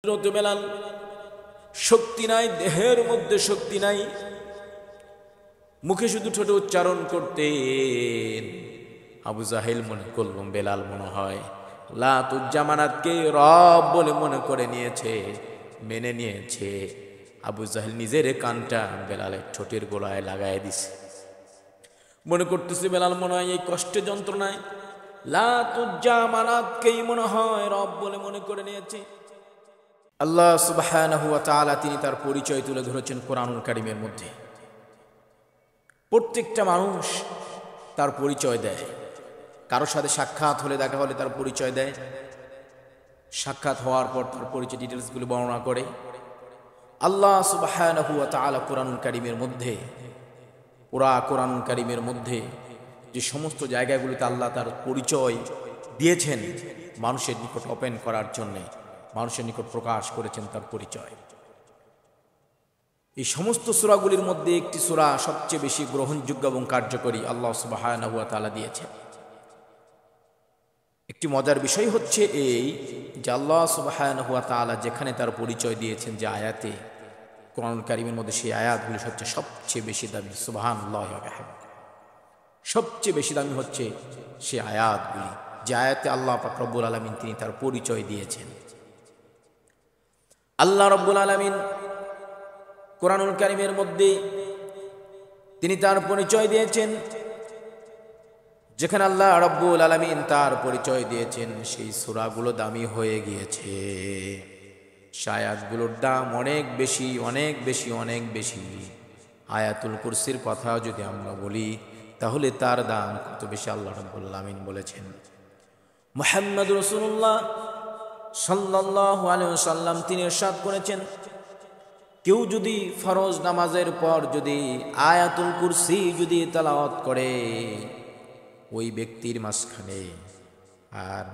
বেলাল শক্তি নাই, দেহের মধ্যে শক্তি নাই, মুখে শুধু ঠোঁটে উচ্চারণ করতেন। আবু জাহেল মনে করল বেলাল মনে হয় লাতুজ্জামানাতকে রব বলে মনে করে নিয়েছে, মেনে নিয়েছে। আবু জাহেল নিজের কানটা বেলালের ঠোঁটের গোড়ায় লাগায় দিছে। মনে করতেছে বেলাল মনে হয় এই কষ্টে যন্ত্রণায় লাতুজ্জামানাতকেই মনে হয় রব বলে মনে করে নিয়েছে। আল্লাহ সুবহানাহু ওয়া তাআলা তিনি তার পরিচয় তুলে ধরেছেন কোরআনুল কারীমের মধ্যে। প্রত্যেকটা মানুষ তার পরিচয় দেয়, কারোর সাথে সাক্ষাৎ হলে, দেখা হলে তার পরিচয় দেয়, সাক্ষাৎ হওয়ার পর তার পরিচয় ডিটেলসগুলো বর্ণনা করে। আল্লাহ সুবহানাহু ওয়া তাআলা কোরআনুল কারীমের মধ্যে, কোরআনুল কারীমের মধ্যে যে সমস্ত জায়গাগুলোতে আল্লাহ তার পরিচয় দিয়েছেন মানুষের নিকট ওপেন করার জন্যে, মানুষের নিকট প্রকাশ করেছেন তার পরিচয়। এই সমস্ত সূরাগুলির মধ্যে একটি সূরা সবচেয়ে বেশি গ্রহণযোগ্য এবং কার্যকরী আল্লাহ সুবহানাহু ওয়া তাআলা দিয়েছেন। একটি মজার বিষয় হচ্ছে এই যে আল্লাহ সুবহানাহু ওয়া তাআলা যেখানে তার পরিচয় দিয়েছেন যে আয়াতে, কোরআনুল কারীমের মধ্যে সেই আয়াতগুলি হচ্ছে সবচেয়ে বেশি দামি। সুবহানাল্লাহি ওয়া বিহামদিহি, সবচেয়ে বেশি দামি হচ্ছে সে আয়াতগুলি যে আয়াতে আল্লাহ পাক রব্বুল আলামিন তিনি তার পরিচয় দিয়েছেন। আল্লাহ রব্বুল আলামিন কোরআনুল কারীমের মধ্যে তিনি তার পরিচয় দিয়েছেন। যেখানে আল্লাহ রব্বুল আলামিন তার পরিচয় দিয়েছেন সেই সূরাগুলো দামি হয়ে গিয়েছে, আয়াতগুলোর দাম অনেক বেশি, অনেক বেশি, অনেক বেশি। আয়াতুল কুরসির কথা যদি আমরা বলি তাহলে তার দাম কত বেশি আল্লাহ রব্বুল আলামিন বলেছেন। মুহাম্মদ রাসূলুল্লাহ সাল্লাল্লাহু আলাইহি ওয়াসাল্লাম তিনি ইরশাদ করেছেন, কেউ যদি ফরজ নামাজের পর যদি আয়াতুল কুরসি যদি তেলাওয়াত করে, ওই ব্যক্তির মাঝখানে আর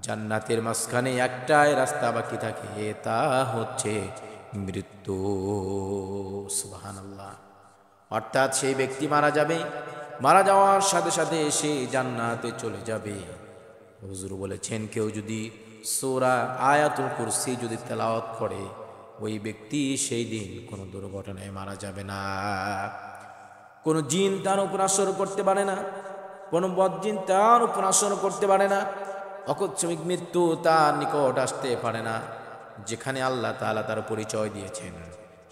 জান্নাতের মাঝখানে একটাই রাস্তা বাকি থাকে, তা হচ্ছে মৃত্যু। সুবহানাল্লাহ। অর্থাৎ সেই ব্যক্তি মারা যাবে, মারা যাওয়ার সাথে সাথে সে জান্নাতে চলে যাবে। হুজুর বলেছেন কেউ যদি সূরা আয়াতুল কুরসি যদি তেলাওয়াত করে, ওই ব্যক্তি সেই দিন কোনো দুর্ঘটনায় মারা যাবে না, কোনো জিন তার উপর আসর করতে পারে না, কোনো বদজিন তার উপর আসর করতে পারে না, অকস্মিক মৃত্যু তার নিকট আসতে পারে না। যেখানে আল্লাহ তাআলা তার পরিচয় দিয়েছেন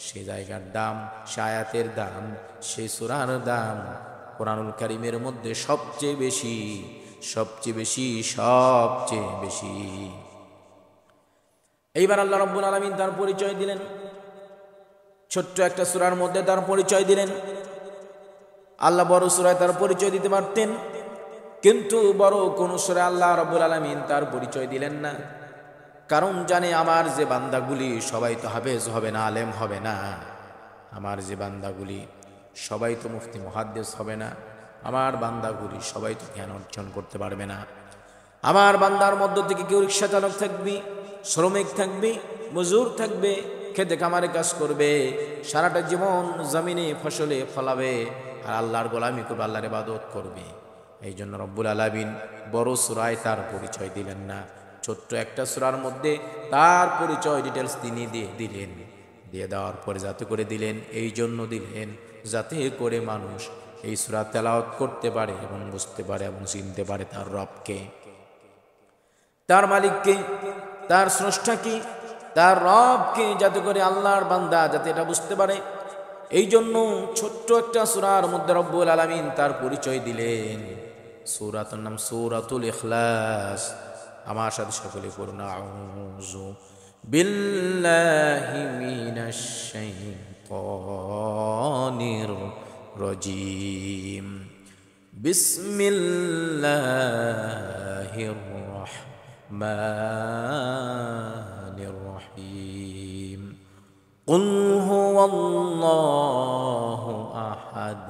সে জায়গার দাম, সে আয়াতের দাম, সেই সূরার দাম কোরআনুল কারীমের মধ্যে সবচেয়ে বেশি, সবচেয়ে বেশি, সবচেয়ে বেশি। এইবার আল্লাহ রব্বুল আলামিন তার পরিচয় দিলেন, ছোট্ট একটা সূরার মধ্যে তার পরিচয় দিলেন। আল্লাহ বড় সূরায় তার পরিচয় দিতে পারতেন, কিন্তু বড় কোন সূরায় আল্লাহ রব্বুল আলামিন তার পরিচয় দিলেন না। কারণ জানে আমার যে বান্দাগুলি সবাই তো হাফেজ হবে না, আলেম হবে না, আমার যে বান্দাগুলি সবাই তো মুফতি মুহাদ্দিস হবে না, আমার বান্দাগুলি সবাই তো জ্ঞান অর্জন করতে পারবে না। আমার বান্দার মধ্য থেকে কেউ রিক্সা চালক থাকবে, শ্রমিক থাকবে, মজুর থাকবে, খেতে কামারে কাজ করবে, সারাটা জীবন জমিনে ফসলে ফলাবে, আর আল্লাহর গোলামি করবে, আল্লাহর ইবাদত করবে। এই জন্য রব্বুল আলামিন বড় সূরায় তার পরিচয় দিলেন না, ছোট্ট একটা সূরার মধ্যে তার পরিচয় ডিটেলস তিনি দিলেন। দিয়ে দেওয়ার পরে যাতে করে দিলেন, এই জন্য দিলেন যাতে করে মানুষ এই সূরা তেলাওয়াত করতে পারে এবং বুঝতে পারে এবং চিনতে পারে তার রবকে, তার মালিককে, তার স্রষ্টাকে, তার রবকে, যাতে করে আল্লাহর বান্দা যাতে এটা বুঝতে পারে। এই জন্য ছোট্ট একটা সূরার মধ্যে রব্বুল আলামিন তার পরিচয় দিলেন। সূরাতুর নাম সূরাতুল ইখলাস। আমার সাথে সকলে পড়ুন, আউযু বিল্লাহি মিনাশ শাইতানির রাজীম, বিসমিল্লাহির রাহমানির রাহিম। কুল হুয়াল্লাহু আহাদ,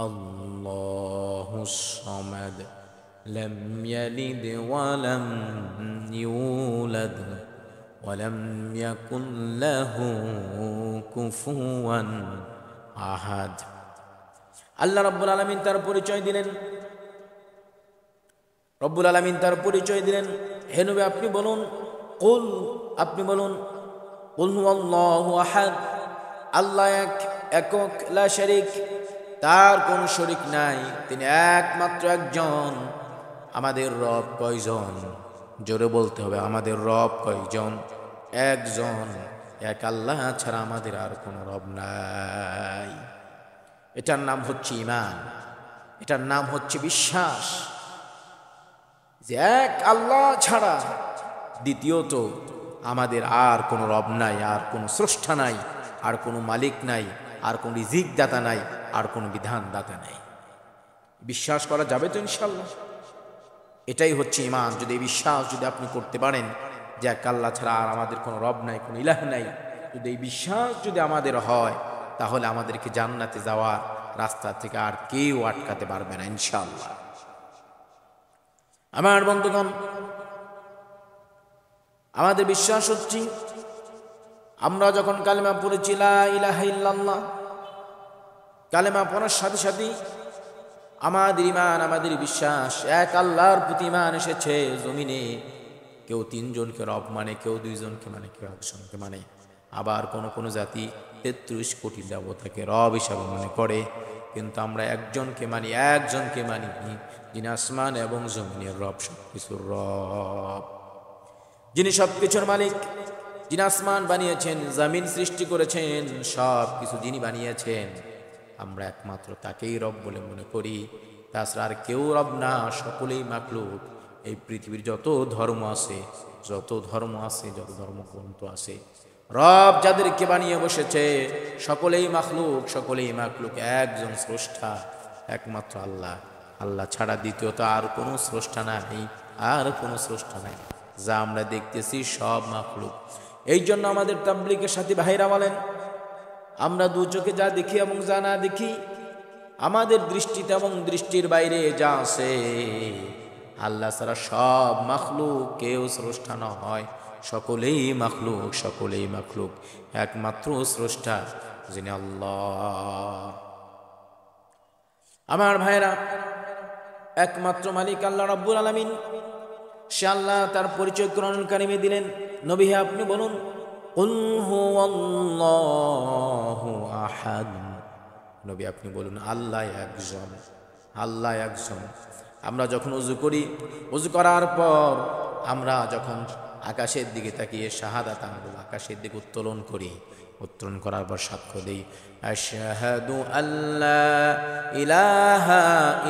আল্লাহুস সামাদ, লাম ইয়ালিদ ওয়া লাম ইউলাদ ওয়া লাম ইয়াকুল লাহু কুফুয়ান আহাদ। আল্লাহ রাব্বুল আলামিন তার পরিচয় দিলেন, রব্বুল আলামিন তার পরিচয় দিলেন, হে নবী আপনি বলুন, কুল আপনি বলুন কুল হুয়াল্লাহু আহাদ, আল্লাহ এক, একক, লা শারীক, তার কোনো শরীক নাই, তিনি একমাত্র একজন। আমাদের রব কয়জন? জোরে বলতে হবে, আমাদের রব কয়জন? একজন, এক আল্লাহ ছাড়া আমাদের আর কোনো রব নাই। এটার নাম হচ্ছে ঈমান, এটার নাম হচ্ছে বিশ্বাস যে এক আল্লাহ ছাড়া দ্বিতীয়ত আমাদের আর কোনো রব নাই, আর কোনো স্রষ্টা নাই, আর কোনো মালিক নাই, আর কোনো রিজিক দাতা নাই, আর কোনো বিধান দাতা নাই। বিশ্বাস করা যাবে তো ইনশাআল্লাহ? এটাই হচ্ছে ঈমান। যদি এই বিশ্বাস যদি আপনি করতে পারেন যে এক আল্লাহ ছাড়া আর আমাদের কোনো রব নাই, কোনো ইলাহ নাই, যদি এই বিশ্বাস যদি আমাদের হয়, তাহলে আমাদেরকে জান্নাতে যাওয়ার রাস্তা থেকে আর কেউ আটকাতে পারবে না ইনশাআল্লাহ। আমার বন্ধুগণ, আমাদের বিশ্বাস হচ্ছে আমরা যখন কালেমা পড়েছি লা ইলাহা ইল্লাল্লাহ, কালেমা পড়ার সাথে সাথে আমাদের ঈমান, আমাদের বিশ্বাস এক আল্লাহর প্রতি ঈমান এসেছে জমিনে। কেউ তিনজনকে রব মানে, কেউ দুইজনকে মানে, কেউ একজনকে মানে। আবার কোন কোন জাতি ৩৩ কোটি দেবতাকে রব হিসাবে মনে করে, কিন্তু আমরা একজনকে মানি, একজনকে মানি, যিনি আসমান এবং জমিনের রব, সবকিছুর রব, যিনি সবকিছুর মালিক, যিনি আসমান বানিয়েছেন, জমিন সৃষ্টি করেছেন, সব কিছু যিনি বানিয়েছেন, আমরা একমাত্র তাকেই রব বলে মনে করি। তাছাড়া আর কেউ রব না, সকলেই মাখলুক। এই পৃথিবীর যত ধর্ম আছে, যত ধর্মগ্রন্থ আছে, রব যাদেরকে বানিয়ে বসেছে সকলেই মাখলুক, সকলেই মাখলুক। একজন স্রষ্টা, একমাত্র আল্লাহ। আল্লাহ ছাড়া দ্বিতীয়ত আর কোনো স্রষ্টা নাই, আর কোনো স্রষ্টা নাই। যা আমরা দেখতেছি সব মাখলুক। এই জন্য আমাদের তাবলীগের সাথী ভাইরা বলেন, আমরা দু চোখে যা দেখি এবং যা না দেখি, আমাদের দৃষ্টিতে এবং দৃষ্টির বাইরে যা আছে, আল্লাহ ছাড়া সব মাখলুক, কেউ স্রষ্টা নয়, সকলেই মাখলুক, সকলেই মাখলুক। একমাত্র স্রষ্টা যিনি আল্লাহ। আমার ভাইরা, একমাত্র মালিক আল্লাহ রাব্বুল আলামিন। সে আল্লাহ তার পরিচয় কোরআনুল কারীমে দিলেন। নবী হে আপনি বলুন কুল হুয়াল্লাহু আহাদ। নবী আপনি বলুন আল্লাহ একজন, আল্লাহ একজন। আমরা যখন ওযু করি, ওযু করার পর আমরা যখন আকাশের দিকে তাকিয়ে শাহাদাত আঙ্গুল আকাশের দিকে উত্তোলন করি, উত্তোলন করার পর সাক্ষ্য দিই আশহাদু আল্লা ইলাহা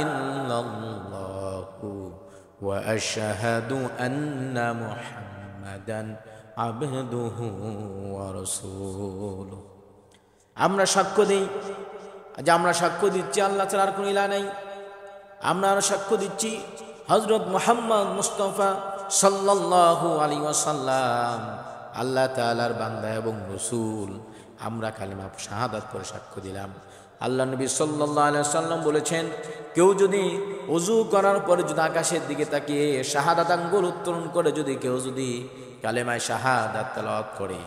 ইল্লাল্লাহু ওয়া আশহাদু আন্না মুহাম্মাদান আবদুহু ওয়া রাসূলুহু। আমরা সাক্ষ্য দিই যে আমরা সাক্ষ্য দিচ্ছি আল্লাহ ছাড়া আর কোনো ইলাহ নাই। আমরা সাক্ষ্য দিচ্ছি হযরত মুহাম্মদ মুস্তাফা সাল্লাল্লাহু আলাইহি ওয়াসাল্লাম আল্লাহ তাআলার বান্দা এবং রাসূল। আমরা কালেমা শাহাদাত করে সাক্ষ্য দিলাম। আল্লাহ নবী সাল্লাল্লাহু আলাইহি ওয়াসাল্লাম বলেছেন, কেউ যদি ওযু করার পরে যদি আকাশের দিকে তাকিয়ে শাহাদাত আঙ্গুল উত্তোলন করে যদি কেউ যদি কালেমায় শাহাদাত তেলাওয়াত করে,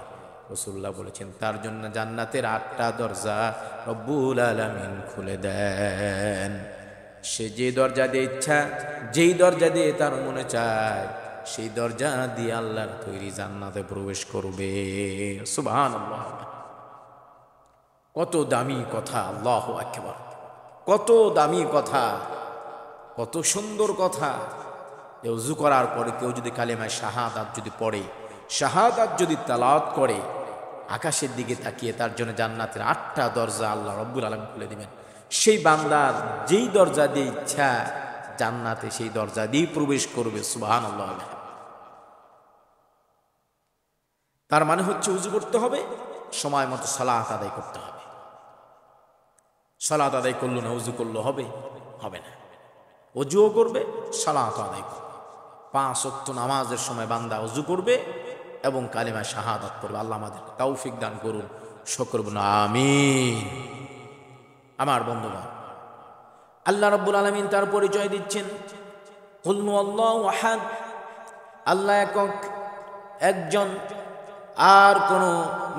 রাসূলুল্লাহ বলেছেন তার জন্য জান্নাতের ৮টা দরজা রব্বুল আলামিন খুলে দেন। সে যে দরজা দিয়ে ইচ্ছা, যেই দরজা দিয়ে তার মনে চায়, সেই দরজা দিয়ে আল্লাহর তৈরি জান্নাতে প্রবেশ করবে। সুবহানাল্লাহ। কত দামি কথা, আল্লাহু আকবার। কত দামি কথা, কত সুন্দর কথা। ওযু করার পরে কেউ যদি কালেমায় শাহাদাত যদি পড়ে, শাহাদাত যদি তেলাওয়াত করে, আকাশের দিকে তাকিয়ে তার জন্য জান্নাতের ৮টা দরজা আল্লাহ রব্বুল আলামিন খুলে দিবেন। সেই বান্দার যেই দরজা দিয়ে ইচ্ছা জান্নাতে সেই দরজা দিয়ে প্রবেশ করবে। সুবহানাল্লাহ। তার মানে হচ্ছে ওযু করতে হবে, সময় মতো সালাত আদায় করতে হবে। সালাত আদায় করলো না, ওযু করলো হবে? হবে না। ওযুও করবে, সালাত আদায় করবে। 5 ওয়াক্ত নামাজের সময় বান্দা ওযু করবে এবং কালেমা শাহাদাত করবে। আল্লাহ আমাদের তৌফিক দান করুন, সকলে বলুন আমিন। আমার বন্ধুগণ, আল্লাহ রাব্বুল আলামিন তার পরিচয় দিচ্ছেন কুল হুয়াল্লাহু আহাদ, আল্লাহ একক, একজন, আর কোনো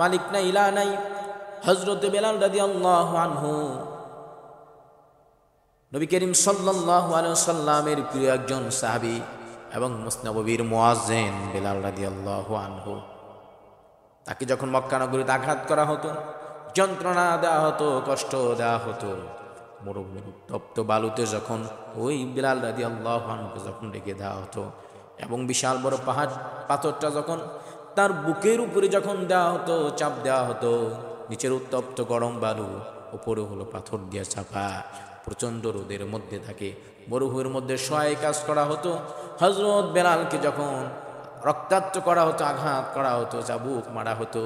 মালিক নাই, ইলাহ নাই। হযরত বেলাল রাদিয়াল্লাহু আনহু নবী করিম সাল্লাল্লাহু আলাইহি ওয়াসাল্লামের প্রিয় একজন সাহাবী এবং মুসনাদ নববীর মুয়াজ্জিন বেলাল রাদিয়াল্লাহু আনহু তাকে যখন মক্কা নগরীতে আঘাত করা হতো, যন্ত্রণা দেওয়া হতো, কষ্ট দেওয়া হতো, মরুভূমির উত্তপ্ত বালুতে যখন ওই বিলাল রাদিয়াল্লাহু আনহুকে যখন রেখে দেওয়া হতো, এবং বিশাল বড় পাথরটা যখন তার বুকের উপরে যখন দেওয়া হতো, চাপ দেওয়া হতো, নিচের উত্তপ্ত গরম বালু, উপরে হলো পাথর দিয়ে চাপা, প্রচণ্ড রোদের মধ্যে থাকে, মরুভূমির মধ্যে সহায় কাজ করা হতো। হযরত বেলালকে যখন রক্তাক্ত করা হতো, আঘাত করা হতো, চাবুক মারা হতো,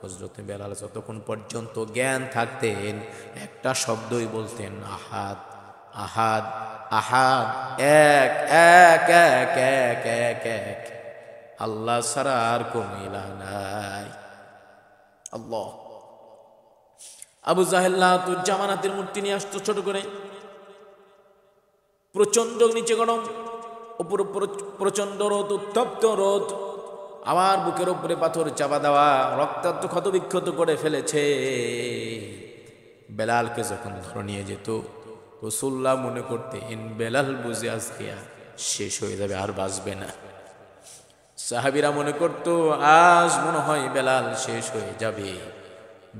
হযরত বেলাল যতক্ষণ পর্যন্ত জ্ঞান থাকতেন একটা শব্দই বলতেন, আহাদ আহাদ আহাদ, এক এক এক এক এক এক, আল্লাহ ছাড়া আর কোনো ইলাহ নাই। আল্লাহ। আবু জাহেল লাতুজ্জামানাতের মূর্তি নিয়ে আসতো ছোট করে, প্রচন্ড নিচে গরম, উপর প্রচন্ড রোদ, উত্তপ্ত রোদ, আমার বুকের উপরে পাথর চাপা দেওয়া, রক্তাক্ত ক্ষত বিক্ষত করে ফেলেছে। বেলালকে যখন ধরে নিয়ে যেত, রাসূলুল্লাহ মনে করতেন বেলাল বুঝে আজকে শেষ হয়ে যাবে, আর বাঁচবে না। সাহাবীরা মনে করত আজ মনে হয় বেলাল শেষ হয়ে যাবে,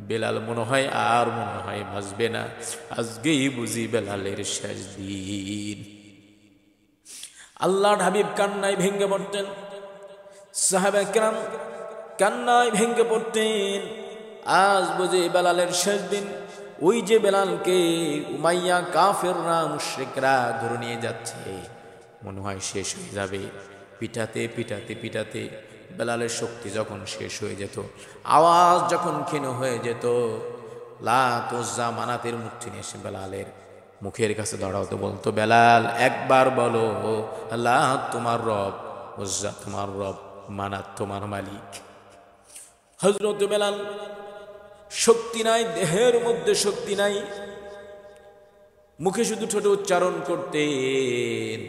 বেলাল মনে হয় আর মনে হয় বাঁচবে না, আজকেই বুঝি বেলালের শেষ দিন। আল্লাহর হাবিব কান্নায় ভেঙে পড়তেন, সাহাবা কেরাম কান্নায় ভেঙে পড়তেন, আজ বুঝি বেলালের শেষ দিন। ওই যে বেলালকে উমাইয়া কাফেররা মুশরিকরা ধরে নিয়ে যাচ্ছে, মনে হয় শেষ হয়ে যাবে। পিটাতে পিটাতে পিটাতে বেলালের শক্তি যখন শেষ হয়ে যেত, আওয়াজ যখন ক্ষীণ হয়ে যেত, লাত উজ্জা মানাতের মূর্তি নিয়ে এসে বেলালের মুখের কাছে দাঁড়াতো, বলতো বেলাল একবার বলো লাত তোমার রব, উজ্জা তোমার রব, মানাত তোমার মালিক। হযরত বেলাল শক্তি নাই, দেহের মধ্যে শক্তি নাই, মুখে শুধু ঠোঁটে উচ্চারণ করতেন।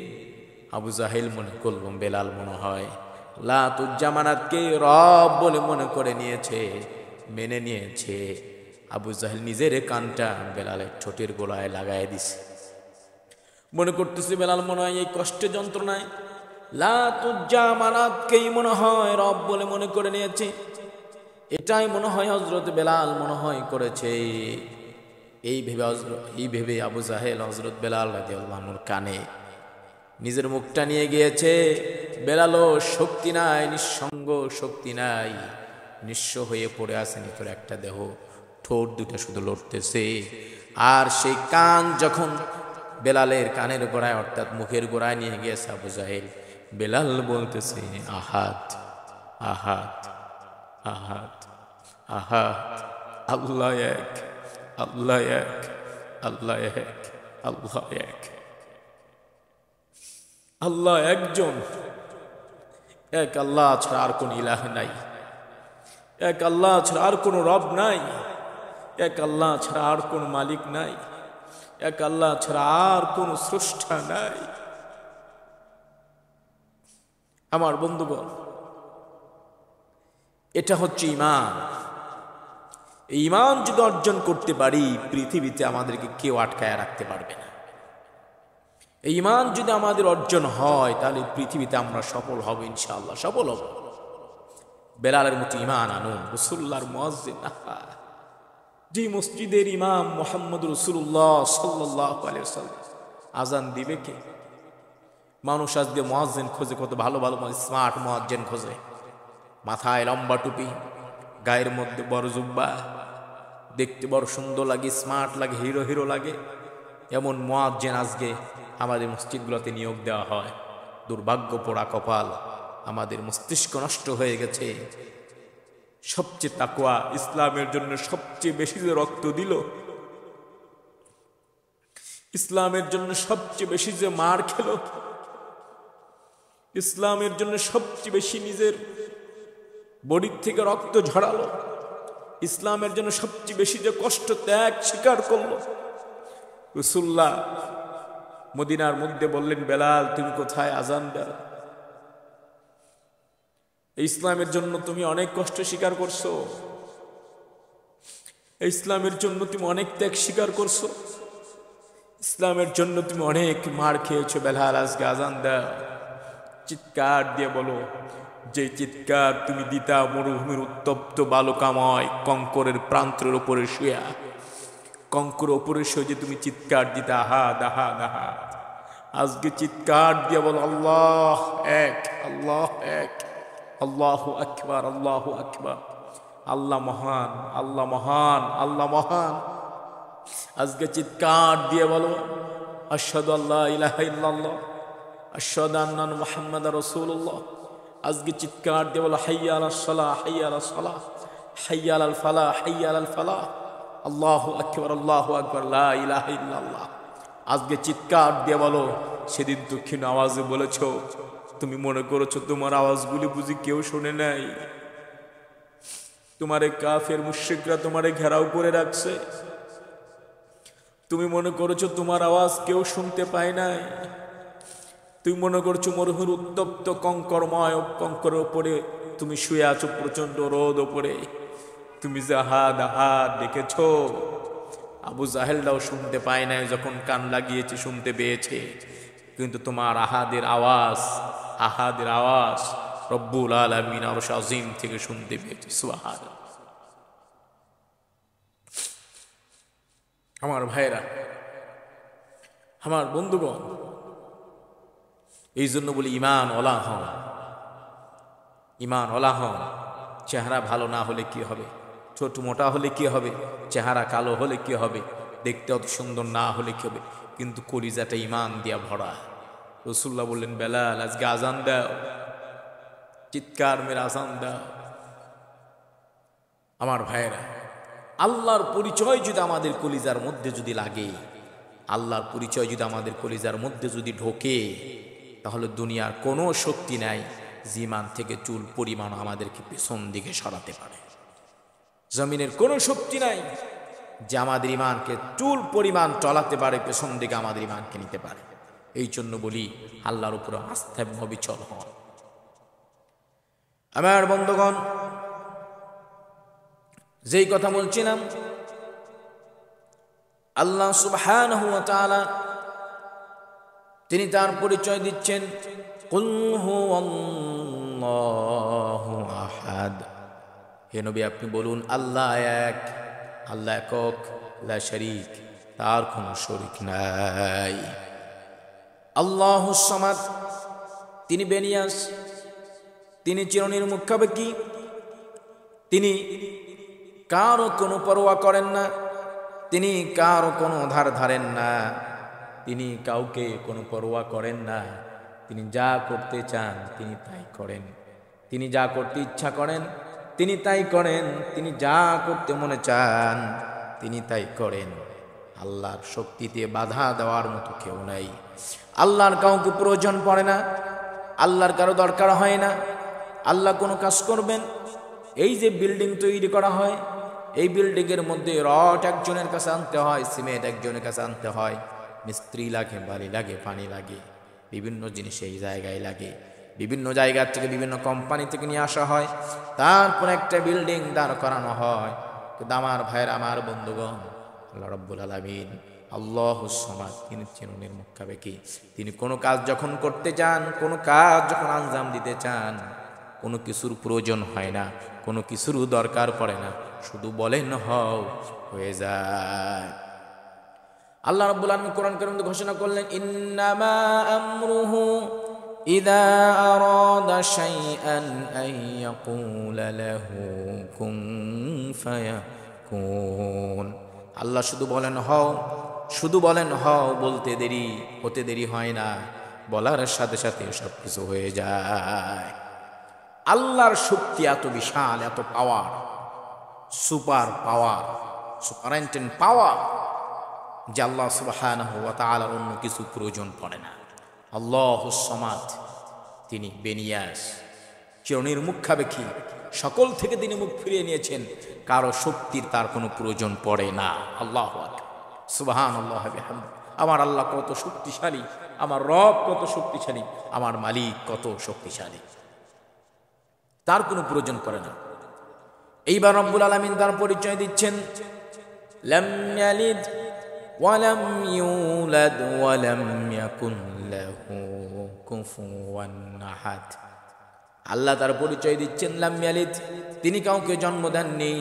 আবু জাহেল মনে করল বেলাল মনে হয় লাতুজ্জামানাতকে রব বলে মনে করে নিয়েছে, মেনে নিয়েছে। আবু জাহেল নিজের কানটা বেলালের ঠোঁটের গোড়ায় লাগায় দিছে, মনে করতেছে বেলাল মনে হয় এই কষ্টে যন্ত্রণায় লাতুজ্জামানাতকেই মনে হয় রব বলে মনে করে নিয়েছে। এটাই মনে হয় হযরত বেলাল মনে হয় করেছে। এই ভেবে আবু জাহেল হযরত বেলাল রাদিয়াল্লাহু আনহুর কানে নিজের মুখটা নিয়ে গিয়েছে। বেলালও শক্তি নাই, নিঃসঙ্গ, শক্তি নাই, নিঃস্ব হয়ে পড়ে আছে নিতর একটা দেহ, ঠোঁট দুটা শুধু লড়তেছে। আর সেই কান যখন বেলালের কানের গোড়ায় অর্থাৎ মুখের গোড়ায় নিয়ে গিয়েছে আবু জাহেল, বেলাল বলতেছে আহাদ আহাদ আহাদ আহাদ, আল্লাহ এক, আল্লাহ এক, আল্লাহ এক, আল্লাহ এক, আল্লাহ একজন, এক আল্লাহ ছাড়া আর কোন ইলাহ নাই, এক আল্লাহ ছাড়া আর কোন রব নাই, এক আল্লাহ ছাড়া আর কোন মালিক নাই, এক আল্লাহ ছাড়া আর কোন স্রষ্টা নাই। আমার বন্ধুগণ, এটা হচ্ছে ঈমান। এই ঈমান যদি অর্জন করতে পারি, পৃথিবীতে আমাদেরকে কেউ আটকায় রাখতে পারবে না। এই ঈমান যদি আমাদের অর্জন হয়, তাহলে পৃথিবীতে আমরা সফল হব, ইনশাআল্লাহ সফল হব। বেলালের মতো ঈমান আনুন। রাসূলুল্লাহর মুয়াজ্জিন, যে মসজিদের ইমাম মুহাম্মদ রাসূলুল্লাহ সাল্লাল্লাহু আলাইহি ওয়াসাল্লাম, আজান দিবে কে? মানুষ আজকে মুয়াজ্জিন খোঁজে, কত ভালো ভালো স্মার্ট মুয়াজ্জিন খোঁজে, মাথায় লম্বা টুপি, গায়ের মধ্যে বড় জুব্বা, দেখতে বড় সুন্দর লাগে, স্মার্ট লাগে, হিরো হিরো লাগে। এমন মুয়াজ্জিন আজকে আমাদের মসজিদগুলোতে নিয়োগ দেওয়া হয়। দুর্ভাগ্য পোড়া কপাল, আমাদের মস্তিষ্ক নষ্ট হয়ে গেছে। সবচেয়ে তাকওয়া, ইসলামের জন্য সবচেয়ে বেশি যে রক্ত দিল, ইসলামের জন্য সবচেয়ে বেশি যে মার খেল, ইসলামের জন্য সবচেয়ে বেশি নিজের বডির থেকে রক্ত ঝরালো, ইসলামের জন্য সবচেয়ে বেশি যে কষ্ট ত্যাগ স্বীকার করলো, রাসূলুল্লাহ মদিনার মধ্যে বললেন বেলাল তুমি কোথায়, আজান দাও। ইসলামের জন্য তুমি অনেক কষ্ট স্বীকার করছো, ইসলামের জন্য তুমি অনেক ত্যাগ স্বীকার করছো, ইসলামের জন্য তুমি অনেক মার খেয়েছো, বেলাল আজকে আজান দাও। চিৎকার দিয়ে বলো যে চিৎকার তুমি দিতা মরুভূমির উত্তপ্ত বালুকাময় কঙ্করের প্রান্তরের উপরে শুয়া, কঙ্করের উপরে শুয়ে যে তুমি চিৎকার দিতা আহাদ আহাদ আহাদ, আজকে চিৎকার দিয়ে বল আল্লাহ এক, আল্লাহ এক, আল্লাহু আকবার, আল্লাহু আকবার। আল্লাহ মহান, আল্লাহ মহান, আল্লাহ মহান। আজকে চিৎকার দিয়ে বলো আশহাদু আল্লা ইলাহা ইল্লাল্লাহ, আশহাদু আন্না মুহাম্মাদার রাসূলুল্লাহ। আজকে চিৎকার দিয়ে বলো হাইয়া আলাস সালাহ, হাইয়া আলাস সালাহ, হাইয়া আলাল ফালাহ, হাইয়া আলাল ফালাহ। আল্লাহু আকবার, আল্লাহু আকবার, লা ইলাহা ইল্লাল্লাহ। আজকে চিৎকার দিয়ে বলো সেদিন দক্ষিণ আওয়াজে বলেছো, তুমি মনে করেছো তোমার আওয়াজগুলি বুঝি কেউ শোনে নাই? তোমারে কাফের মুশরিকরা তোমারে ঘেরাও করে রাখছে, তুমি মনে করেছো তোমার আওয়াজ কেউ শুনতে পায় নাই? তুমি মনে করছো মরুভূমির উত্তপ্ত কঙ্করময় কঙ্করের উপরে তুমি শুয়ে আছো প্রচন্ড রোদ ওপরে, তুমি জাহাদ আহাদ দেখেছ? আবু জাহেলরাও শুনতে পায় নাই, যখন কান লাগিয়েছে শুনতে পেয়েছে। কিন্তু তোমার আহাদের আওয়াজ, আহাদের আওয়াজ রব্বুল আলামিন আরশ আযীম থেকে শুনতে পেয়েছে। সুবহানাল্লাহ। আমার ভাইরা, আমার বন্ধুগণ, এই জন্য বলি ইমান ওলা হন, ইমান ওলা হন। চেহারা ভালো না হলে কি হবে? ছোট মোটা হলে কি হবে? চেহারা কালো হলে কি হবে? দেখতে অত সুন্দর না হলে কি হবে? কিন্তু কলিজাটা ইমান দিয়া ভরা। রাসূলুল্লাহ বললেন, বেলাল আজকে আজান দাও, চিৎকার মেরে আজান দাও। আমার ভাইরা, আল্লাহর পরিচয় যদি আমাদের কলিজার মধ্যে যদি লাগে, আল্লাহর পরিচয় যদি আমাদের কলিজার মধ্যে যদি ঢোকে, তাহলে দুনিয়ার কোনো শক্তি নাই যে ইমান থেকে চুল পরিমাণ আমাদেরকে পেছন দিকে সরাতে পারে। জমিনের কোনো শক্তি নাই যে আমাদের ইমানকে চুল পরিমাণ চলাতে পারে, পেছন দিকে আমাদের ইমানকে নিতে পারে। এই জন্য বলি আল্লাহর উপর আস্থায় অবিচল হন। আমার বন্ধুগণ, যেই কথা বলছিলাম, আল্লাহ সুবহানাহু ওয়া তাআলা তিনি তার পরিচয় দিচ্ছেন, কুল হুয়াল্লাহু আহাদ। হে নবী আপনি বলুন আল্লাহ এক, আল্লাহ একক, লা শারীক, তার কোনো শরীক নাই। আল্লাহুস সামাদ, তিনি বেনিয়াস, তিনি চিরনির্মুখাপেক্ষী, তিনি কারো কোনো পরোয়া করেন না, তিনি কারো কোনো ধার ধারেন না, তিনি কাউকে কোনো পরোয়া করেন না। তিনি যা করতে চান তিনি তাই করেন, তিনি যা করতে ইচ্ছা করেন তিনি তাই করেন, তিনি যা করতে মনে চান তিনি তাই করেন। আল্লাহর শক্তিতে বাধা দেওয়ার মতো কেউ নাই। আল্লাহর কাউকে প্রয়োজন পড়ে না, আল্লাহর কারো দরকার হয় না। আল্লাহ কোনো কাজ করবেন, এই যে বিল্ডিং তৈরি করা হয়, এই বিল্ডিংয়ের মধ্যে রড একজনের কাছে আনতে হয়, সিমেন্ট একজনের কাছে আনতে হয়, মিস্ত্রি লাগে, বালি লাগে, পানি লাগে, বিভিন্ন জিনিস এই জায়গায় লাগে, বিভিন্ন জায়গা থেকে বিভিন্ন কোম্পানি থেকে নিয়ে আসা হয়, তারপর একটা বিল্ডিং দাঁড় করানো হয়। কিন্তু আমার ভাইয়ের, আমার বন্ধুগণ, আল্লাহ রাব্বুল আলামিন আল্লাহুস সামাদ, তিনি চিরনির্মুখাপেক্ষী। তিনি কোনো কাজ যখন করতে চান, কোনো কাজ যখন আঞ্জাম দিতে চান, কোনো কিছুর প্রয়োজন হয় না, কোনো কিছুর দরকার পড়ে না, শুধু বলেন হও, হয়ে যায়। আল্লাহ রাব্বুল আলামিন কোরআন কারীমে ঘোষণা করলেন, ইন্নামা আমরুহু ইযা আরাদা শাইআন আন ইয়াকুলা লাহু কুন ফায়াকুন। আল্লাহ শুধু বলেন হও, শুধু বলেন হও, বলতে দেরি হতে দেরি হয় না, বলার সাথে সাথে সব কিছু হয়ে যায়। আল্লাহর শক্তি এত বিশাল, এত পাওয়ার, সুপার পাওয়ার, সুপারেন্টেন্ট পাওয়ার, যে আল্লাহ সুবহানাহু ওয়া তাআলার অন্য কিছু প্রয়োজন পড়ে না। আল্লাহুস সামাদ, তিনি বেনিয়াস, চিরনির্মুখাপেক্ষী, সকল থেকে তিনি মুখ ফিরিয়ে নিয়েছেন, কারো শক্তির তার কোনো প্রয়োজন পড়ে না। আল্লাহু আকবার, সুবহানাল্লাহি ওয়া বিহামদিহি। আমার আল্লাহ কত শক্তিশালী, আমার রব কত শক্তিশালী, আমার মালিক কত শক্তিশালী, তার কোনো প্রয়োজন পড়ে না। এইবার রব্বুল আলামিন তার পরিচয় দিচ্ছেন, লাম ইয়ালিদ ওয়ালাম ইউলাদ ওয়ালাম ইয়াকুন লাহু কুফুওয়ান আহাদ। আল্লাহ তার পরিচয় দিচ্ছেন লাম ইয়ালিদ, তিনি কাউকে জন্ম দেননি,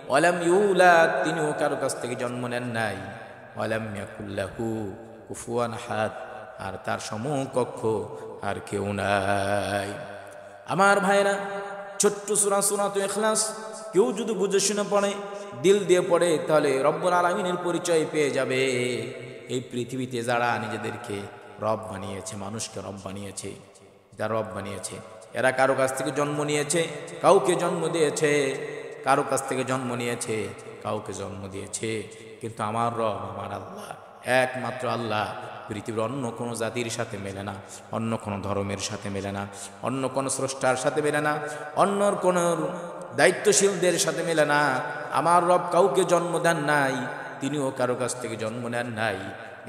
ওয়ালাম ইউলাদ, তিনিও কারো কাছ থেকে জন্ম নেন নাই, ওয়ালাম ইয়াকুল লাহু কুফুয়ান আহাদ, আর তার সমকক্ষ আর কেউ নাই। আমার ভাইরা, ছোট্ট সূরা সূরাতুল ইখলাস কেউ যদি বুঝে শুনে পড়ে, দিল দিয়ে পড়ে, তাহলে রব্বুল আলামিনের পরিচয় পেয়ে যাবে। এই পৃথিবীতে যারা নিজেদেরকে রব বানিয়েছে, মানুষকে রব বানিয়েছে, যারা রব বানিয়েছে, এরা কারো কাছ থেকে জন্ম নিয়েছে, কাউকে জন্ম দিয়েছে, কারো কাছ থেকে জন্ম নিয়েছে, কাউকে জন্ম দিয়েছে। কিন্তু আমার রব, আমার আল্লাহ, একমাত্র আল্লাহ। পৃথিবীর অন্য কোনো জাতির সাথে মেলে না, অন্য কোনো ধর্মের সাথে মেলে না, অন্য কোনো স্রষ্টার সাথে মেলে না, অন্য কোনো দায়িত্বশীলদের সাথে মেলে না। আমার রব কাউকে জন্ম দেন নাই, তিনিও কারো কাছ থেকে জন্ম নেন নাই।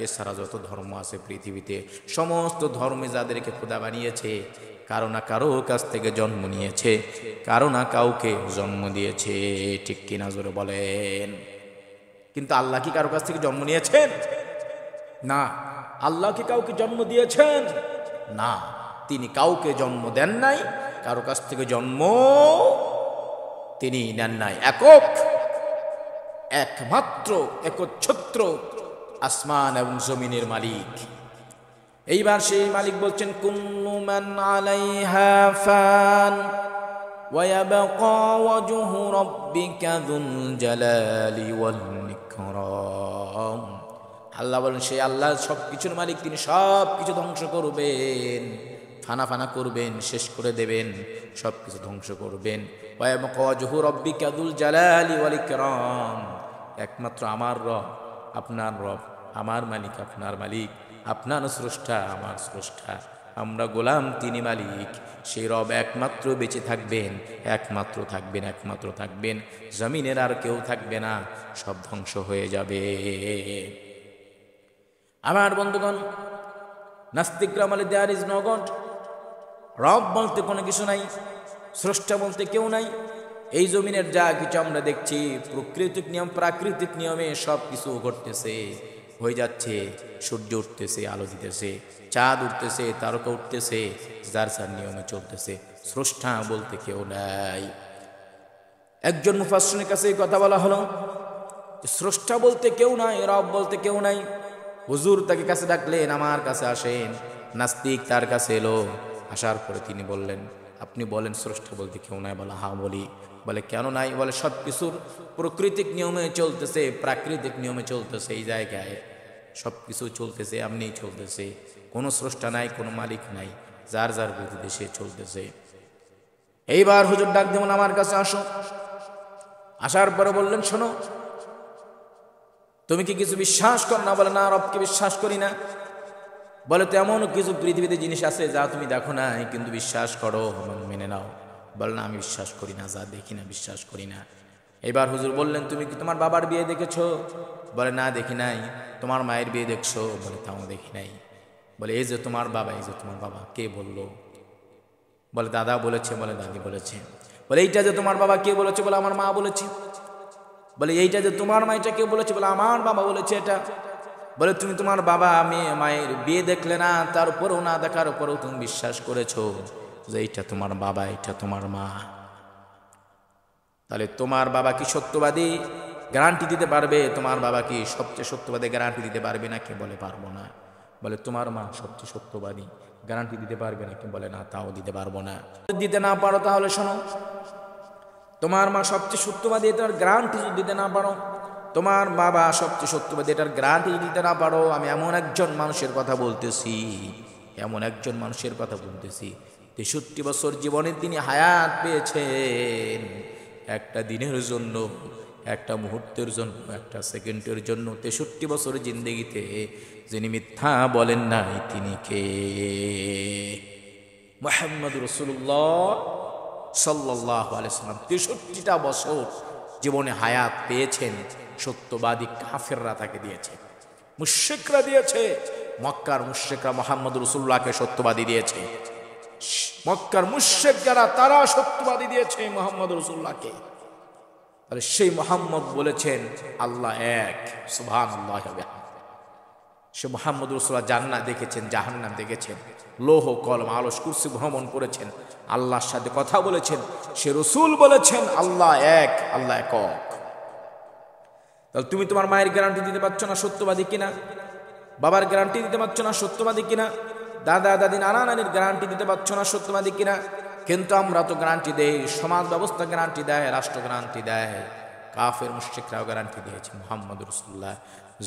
এছাড়া যত ধর্ম আছে পৃথিবীতে, সমস্ত ধর্মে যাদেরকে খোদা বানিয়েছে, কারো না কারো কাছ থেকে জন্ম নিয়েছে, কারো না কাউকে জন্ম দিয়েছে। ঠিক কিনা জোরে বলেন? কিন্তু আল্লাহ কি কারো কাছ থেকে জন্ম নিয়েছেন? না। আল্লাহ কি কাউকে জন্ম দিয়েছেন? না, তিনি কাউকে জন্ম দেন নাই, কারো কাছ থেকে জন্ম তিনি নেন নাই। একক, একমাত্র, একচ্ছত্র আসমান এবং জমিনের মালিক। এইবার সেই মালিক বলছেন, কুল্লু মান আলাইহা ফান ওয়া ইয়াবকা ওয়াজহু রাব্বিকা যুল জালালি ওয়াল ইকরাম। আল্লাহ বলেন, সেই আল্লাহ সব কিছুর মালিক, তিনি সব কিছু ধ্বংস করবেন, ফানা ফানা করবেন, শেষ করে দেবেন, সব কিছু ধ্বংস করবেন। ওয়া ইয়াবকা ওয়াজহু রাব্বিকা যুল জালালি ওয়াল ইকরাম। একমাত্র আমার রব, আপনার রব, আমার মালিক, আপনার মালিক, আপনার স্রষ্টা, আমার স্রষ্টা, আমরা গোলাম, তিনি মালিক। সেই রব একমাত্র বেঁচে থাকবেন, একমাত্র থাকবেন, একমাত্র থাকবেন। জমিনের আর কেউ থাকবে না, সব ধ্বংস হয়ে যাবে। আমার বন্ধুগণ, নাস্তিকরা বলে দেয়ার ইজ নো গড, রব বলতে কোনো কিছু নাই, স্রষ্টা বলতে কেউ নাই। এই জমিনের যা কিছু আমরা দেখছি, প্রাকৃতিক নিয়ম, প্রাকৃতিক নিয়মে সব কিছু ঘটতেছে, হয়ে যাচ্ছে। সূর্য উঠতেছে, আলো দিতেছে, চাঁদ উঠতেছে, তারকা উঠতেছে, যার যার নিয়মে চলতেছে। স্রষ্টা বলতে কেউ নাই। একজন মুফাসসিরের কাছে এই কথা বলা হলো, স্রষ্টা বলতে কেউ নাই, রব বলতে কেউ নাই। হুজুর তাকে কাছে ডাকলেন, আমার কাছে আসেন। নাস্তিক তার কাছে এলো, আসার পরে তিনি বললেন, আপনি বলেন স্রষ্টা বলতে কেউ নাই? বলে, হ্যাঁ বলি। বলে, কেন নাই? বলে, সব কিছুর প্রাকৃতিক নিয়মে চলতেছে, প্রাকৃতিক নিয়মে চলতেছে, এই জায়গায় সব কিছু চলতেছে, এমনি চলতেছে, কোনো স্রষ্টা নাই, কোনো মালিক নাই, যার যার গতিতে সে চলতেছে। এইবার হুজুর ডাক দেবেন, আমার কাছে আসো। আসার পরে বললেন, শোনো, তুমি কি কিছু বিশ্বাস করো না? বলে, না, রবকে বিশ্বাস করি না। বলে, তো এমন কিছু পৃথিবীতে জিনিস আছে যা তুমি দেখো না, কিন্তু বিশ্বাস করো, মেনে নাও। বলে, না, আমি বিশ্বাস করি না, যা দেখি না বিশ্বাস করি না। এবার হুজুর বললেন, তুমি কি তোমার বাবার বিয়ে দেখেছো? বলে, না, দেখি নাই। তোমার মায়ের বিয়ে দেখছো? বলে, তাও দেখি নাই। বলে, এই যে তোমার বাবা, এই যে তোমার বাবা, কে বললো? বলে, দাদা বলেছে। বলে, দাদি বলেছে। বলে, এইটা যে তোমার বাবা, কে বলেছে? বলে, আমার মা বলেছে। বলে, এইটা যে তোমার মা, এটা কে বলেছে? বলে, আমার বাবা বলেছে এটা। বলে, তুমি তোমার বাবা মায়ের বিয়ে দেখলে না, তারপরেও, না দেখার পরেও তুমি বিশ্বাস করেছো যে এইটা তোমার বাবা, এটা তোমার মা। তাহলে তোমার বাবা কি সত্যবাদী? গ্যারান্টি দিতে পারবে? তোমার বাবা কি সবচেয়ে সত্যবাদী? গ্যারান্টি দিতে পারবে নাকি? বলে, পারবো না। বলে, তোমার মা সবচেয়ে সত্যবাদী, গ্যারান্টি দিতে পারবে নাকি? বলে, না, তাও দিতে পারবো না। দিতে না পারো তাহলে শোনো, তোমার মা সবচেয়ে সত্যবাদী, এটার গ্যারান্টি যদি দিতে না পারো, তোমার বাবা সবচেয়ে সত্যবাদী, এটার গ্যারান্টি যদি দিতে না পারো, আমি এমন একজন মানুষের কথা বলতেছি, এমন একজন মানুষের কথা বলতেছি, 63 বছর জীবনে তিনি হায়াত পেয়েছেন, একটা দিনের জন্য, একটা মুহূর্তের জন্য, একটা সেকেন্ডের জন্য, 63 বছর জিন্দেগিতে যিনি মিথ্যা বলেন নাই, তিনি কে? মুহাম্মদুর রাসূলুল্লাহ সাল্লাল্লাহু আলাইহি ওয়াসাল্লাম 63টা বছর জীবনে হায়াত পেয়েছেন। সত্যবাদী কাফেররা তাকে দিয়েছে, মুশরিকরা দিয়েছে। মক্কার মুশরিকরা মুহাম্মদুর রাসূলুল্লাহকে সত্যবাদী দিয়েছে। মক্কার মুশরিক যারা, তারা সত্যবাদী দিয়েছে মুহাম্মদুর রাসূলুল্লাহকে। তাহলে সেই মুহাম্মদ বলেছেন আল্লাহ এক, সুবহানাল্লাহ। সে মুহাম্মদ রাসূলুল্লাহ জান্নাত দেখেছেন, জাহান্নাম দেখেছেন, লৌহ কলম আরশ কুরসি ভ্রমণ করেছেন, আল্লাহর সাথে কথা বলেছেন। সে রাসূল বলেছেন আল্লাহ এক, আল্লাহ একক। তাহলে তুমি তোমার মায়ের গ্যারান্টি দিতে পারছো না সত্যবাদী কিনা, বাবার গ্যারান্টি দিতে পারছো না সত্যবাদী কিনা, দাদা দাদি নানা নানির গ্যারান্টি দিতে পারছো না সত্যবাদী কিনা। কিন্তু আমরা তো গ্যারান্টি দেই, সমাজ ব্যবস্থা গ্যারান্টি দেয়, রাষ্ট্র গ্যারান্টি দেয়, কাফের মুশরিকরাও গ্যারান্টি দিয়েছে। মুহাম্মদ রাসূলুল্লাহ